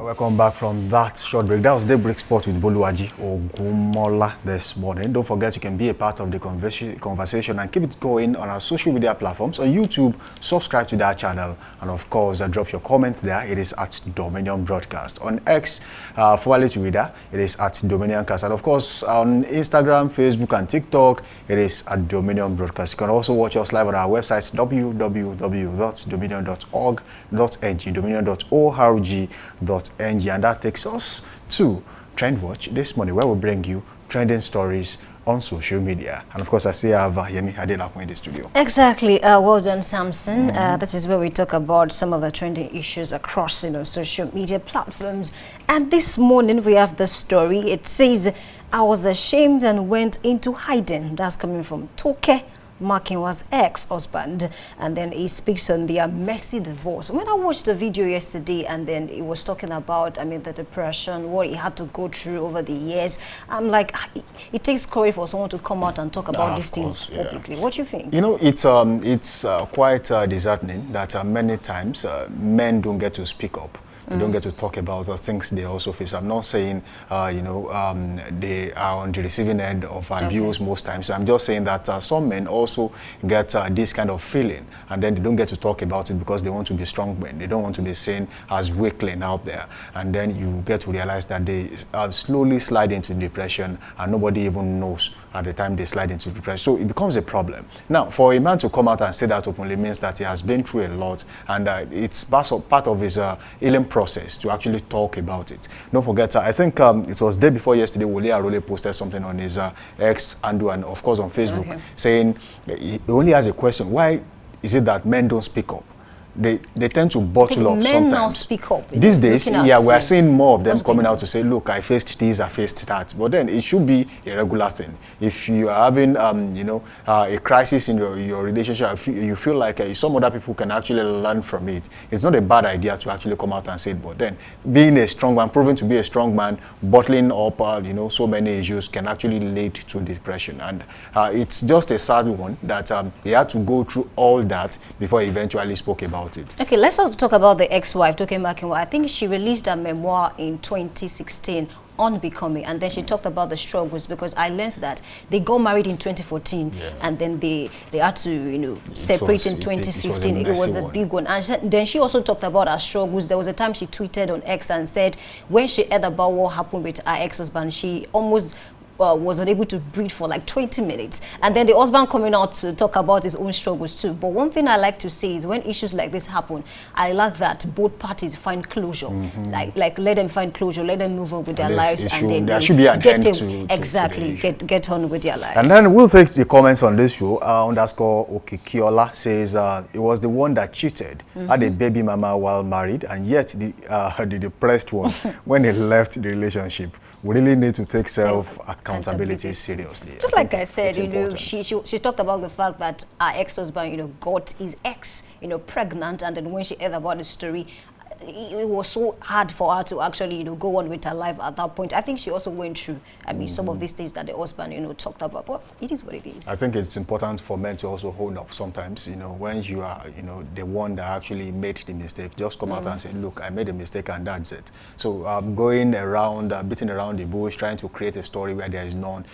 Welcome back from that short break. That was Daybreak Sport with Boluwaji Ogumola this morning. Don't forget you can be a part of the conversation and keep it going on our social media platforms. On YouTube, subscribe to that channel, and of course, drop your comments there. It is at Dominion Broadcast. On X, formerly Twitter, it is at Dominion Cast. And of course, on Instagram, Facebook, and TikTok, it is at Dominion Broadcast. You can also watch us live on our websites, www.dominion.org.ng, dominion.org.ng. And that takes us to Trend Watch this morning, where we bring you trending stories on social media. And of course, I see I have Yemi Adelapo in the studio. Exactly. Well done, Samson. This is where we talk about some of the trending issues across social media platforms. And this morning we have the story. It says, I was ashamed and went into hiding. That's coming from Toke Makinwa's ex-husband, and then he speaks on their messy divorce. When I watched the video yesterday, and then he was talking about, the depression, what he had to go through over the years, I'm like, it takes courage for someone to come out and talk about these things publicly. What do you think? You know, it's quite disheartening that many times men don't get to speak up. they don't get to talk about the things they also face. I'm not saying, you know, they are on the receiving end of abuse most times. I'm just saying that some men also get this kind of feeling, and then they don't get to talk about it because they want to be strong men. They don't want to be seen as weakling out there. And then you get to realize that they slowly slide into depression, and nobody even knows at the time they slide into depression. So it becomes a problem. Now, for a man to come out and say that openly means that he has been through a lot, and it's part of his healing process to actually talk about it. Don't forget, I think it was day before yesterday, Wole Arole posted something on his X and of course on Facebook, saying he only has a question: why is it that men don't speak up? They tend to bottle up sometimes. Men now speak up. These days, yeah, we are seeing more of them coming out to say, look, I faced this, I faced that. But then it should be a regular thing. If you are having, you know, a crisis in your relationship, you feel like some other people can actually learn from it. It's not a bad idea to actually come out and say it. But then being a strong man, proving to be a strong man, bottling up, you know, so many issues can actually lead to depression. And it's just a sad one that he had to go through all that before he eventually spoke about it. Okay, let's also talk about the ex-wife, Toke Makinwa. I think she released a memoir in 2016, Unbecoming, and then she talked about the struggles, because I learned that they got married in 2014, and then they had to, you know, separate in 2015. It was a big one. And then she also talked about her struggles. There was a time she tweeted on X and said when she heard about what happened with her ex-husband, she almost was unable to breathe for like 20 minutes. And then the husband coming out to talk about his own struggles too. But one thing I like to say is when issues like this happen, I like that both parties find closure. Like let them find closure, let them move on with their lives, and then there should be an end to get on with their lives. And then we'll take the comments on this show. Underscore Okikiola says it was the one that cheated, had a baby mama while married, and yet the depressed one when he left the relationship. We really need to take self-accountability seriously. Just like I said, you know, she talked about the fact that her ex-husband, you know, got his ex, you know, pregnant, and then when she heard about the story, it was so hard for her to actually, you know, go on with her life at that point. I think she also went through, I mean, some of these things that the husband, you know, talked about. But it is what it is. I think it's important for men to also hold up sometimes, you know, when you are, you know, the one that actually made the mistake, just come out and say, look, I made a mistake and that's it. So going around, beating around the bush, trying to create a story where there is none,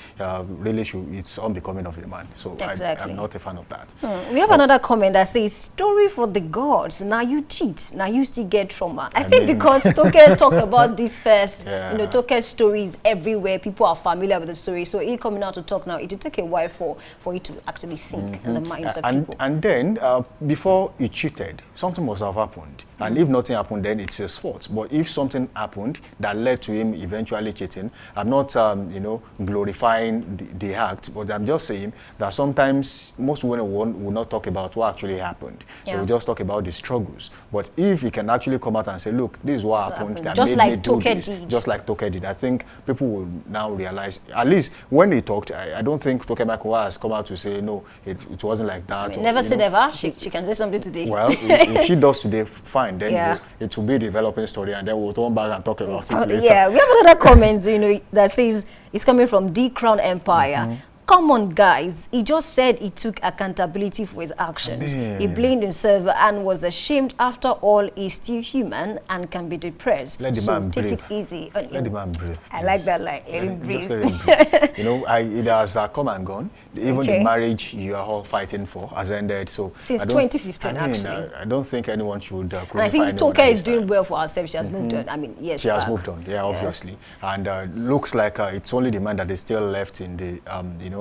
really it's unbecoming of a man. So exactly. I'm not a fan of that. We have another comment that says, story for the gods. Now you cheat. Now you still get trauma. I think because Toke talked about this first, you know, Toke's story is everywhere. People are familiar with the story. So he coming out to talk now, it will take a while for it to actually sink in the minds of people. And then, before he cheated, something must have happened. And if nothing happened, then it's his fault. But if something happened that led to him eventually cheating, I'm not, you know, glorifying the act, but I'm just saying that sometimes most women will not talk about what actually happened. They will just talk about the struggles. But if he can actually come out and say, look, this is what happened, that just made like me do Toke this, did. just like Toke did, I think people will now realize, at least when he talked, I don't think Toke Makinwa has come out to say, no, it wasn't like that. I mean, never say never. She can say something today. Well, if she does today, fine. Then it will be a developing story, and then we'll turn back and talk about it later. Yeah, we have another comment, you know, that says it's coming from D Crown Empire. Come on, guys. He just said he took accountability for his actions. He blamed himself and was ashamed. After all, he's still human and can be depressed. Let the man breathe. Take it easy. Let the man breathe. I like that line. Let him breathe. Let him breathe. You know, it has come and gone. Even the marriage you are all fighting for has ended. So since 2015, actually. I don't think anyone should crucify I think Toke is doing well for herself. She has moved on. I mean, yes, she has moved on. Yeah, obviously. And looks like it's only the man that is still left in the, you know,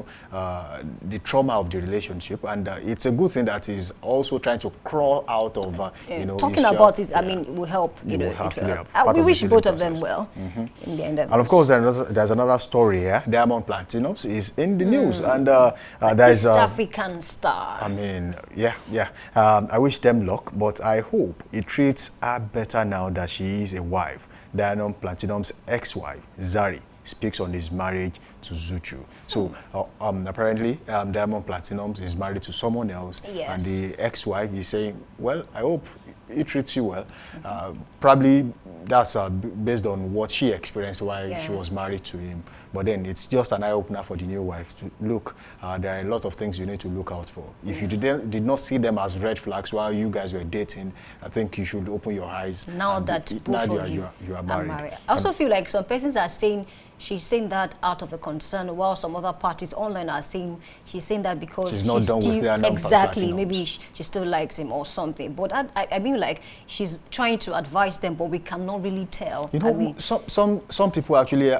the trauma of the relationship, and it's a good thing that he's also trying to crawl out of, you know, talking about it. I mean, will help. You know, we wish both of them well in the end of And of course, there's another story here. Diamond Platnumz is in the news, and there's East African star. I mean, I wish them luck, but I hope it treats her better now that she is a wife. Diamond Platnumz's ex-wife, Zari, speaks on his marriage to Zuchu. So apparently Diamond Platnumz is married to someone else, and the ex-wife is saying, well, I hope he treats you well. Probably that's based on what she experienced while she was married to him. But then it's just an eye-opener for the new wife to look. There are a lot of things you need to look out for. If you did not see them as red flags while you guys were dating, I think you should open your eyes. Now that both of you are married. I also feel like some persons are saying she's saying that out of a concern, while some other parties online are saying she's saying that because she's not done with their exactly, maybe she still likes him or something. But I mean, like, she's trying to advise them, but we cannot really tell. You know, I mean, some people actually,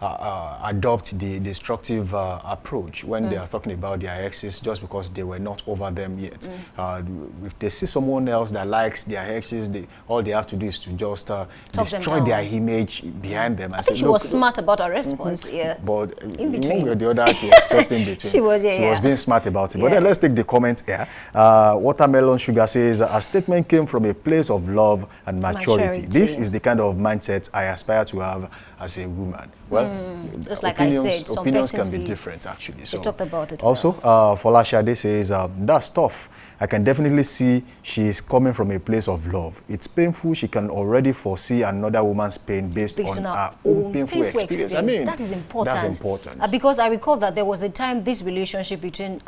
adopt the destructive approach when they are talking about their exes just because they were not over them yet. If they see someone else that likes their exes, all they have to do is to just destroy their image behind them. And I think say, she was smart about her response, yeah. But in between. one way or the other, she was just in between. She was being smart about it. But then let's take the comments here. Watermelon Sugar says, a statement came from a place of love and maturity. This is the kind of mindset I aspire to have as a woman. Well, just like I said, some opinions can be different, actually. So we talked about it. Also, Fola Shade says, that's tough. I can definitely see she is coming from a place of love. It's painful. She can already foresee another woman's pain based on her own painful experience. I mean, that is important. That's important. Because I recall that there was a time this relationship between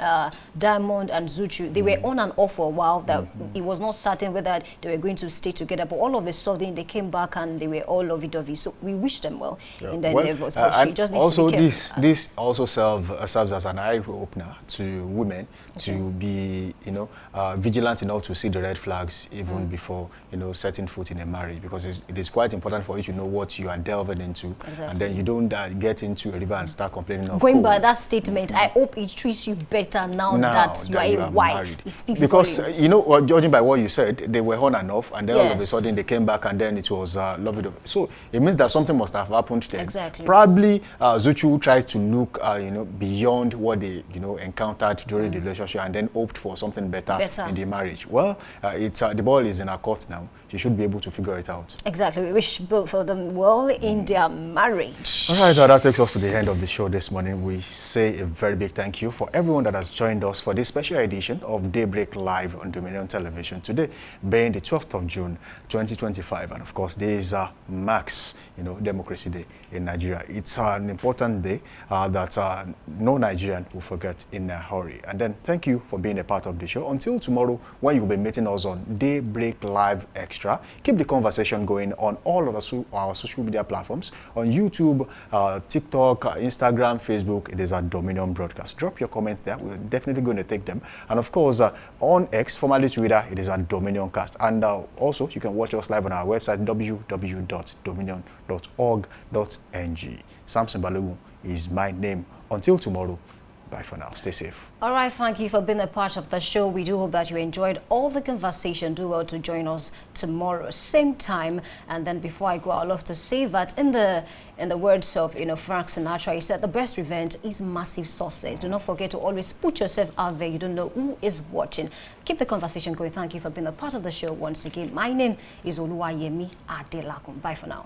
Diamond and Zuchu, they were on and off for a while, that it was not certain whether they were going to stay together, but all of a sudden they came back and they were all lovey-dovey. So we wish them well in their endeavors, but she just needs also to be careful. This also serves as an eye-opener to women to be, vigilant enough to see the red flags even before, setting foot in a marriage, because it is quite important for you to know what you are delving into, and then you don't get into a river and start complaining of going by that statement. I hope it treats you better now that you are a wife. It speaks because volumes. Judging by what you said, they were on and off, and then all of a sudden they came back, and then it was lovely. So it means that something must have happened then. Exactly. Probably Zuchu tried to look beyond what they encountered during the relationship, and then hoped for something better in the marriage. Well, it's the ball is in our court now. You should be able to figure it out. Exactly. We wish both of them well in their marriage. All right, that takes us to the end of the show this morning. We say a very big thank you for everyone that has joined us for this special edition of Daybreak Live on Dominion Television. Today being the 12th of June, 2025. And of course, there is Max, Democracy Day in Nigeria. It's an important day that no Nigerian will forget in a hurry. And then thank you for being a part of the show. Until tomorrow, when you'll be meeting us on Daybreak Live Extra. Keep the conversation going on all of our social media platforms, on YouTube, TikTok, Instagram, Facebook. It is at Dominion Broadcast. Drop your comments there. We're definitely going to take them. And of course, on X, formerly Twitter, it is at Dominion Cast. And also, you can watch us live on our website, www.dominion.org.ng. Samson Balogun is my name. Until tomorrow, bye for now. Stay safe. All right, thank you for being a part of the show. We do hope that you enjoyed all the conversation. Do well to join us tomorrow, same time. And then before I go, I'd love to say that in the words of Frank Sinatra, he said the best revenge is massive success. Do not forget to always put yourself out there. You don't know who is watching. Keep the conversation going. Thank you for being a part of the show once again. My name is Oluwayemi Adelakun. Bye for now.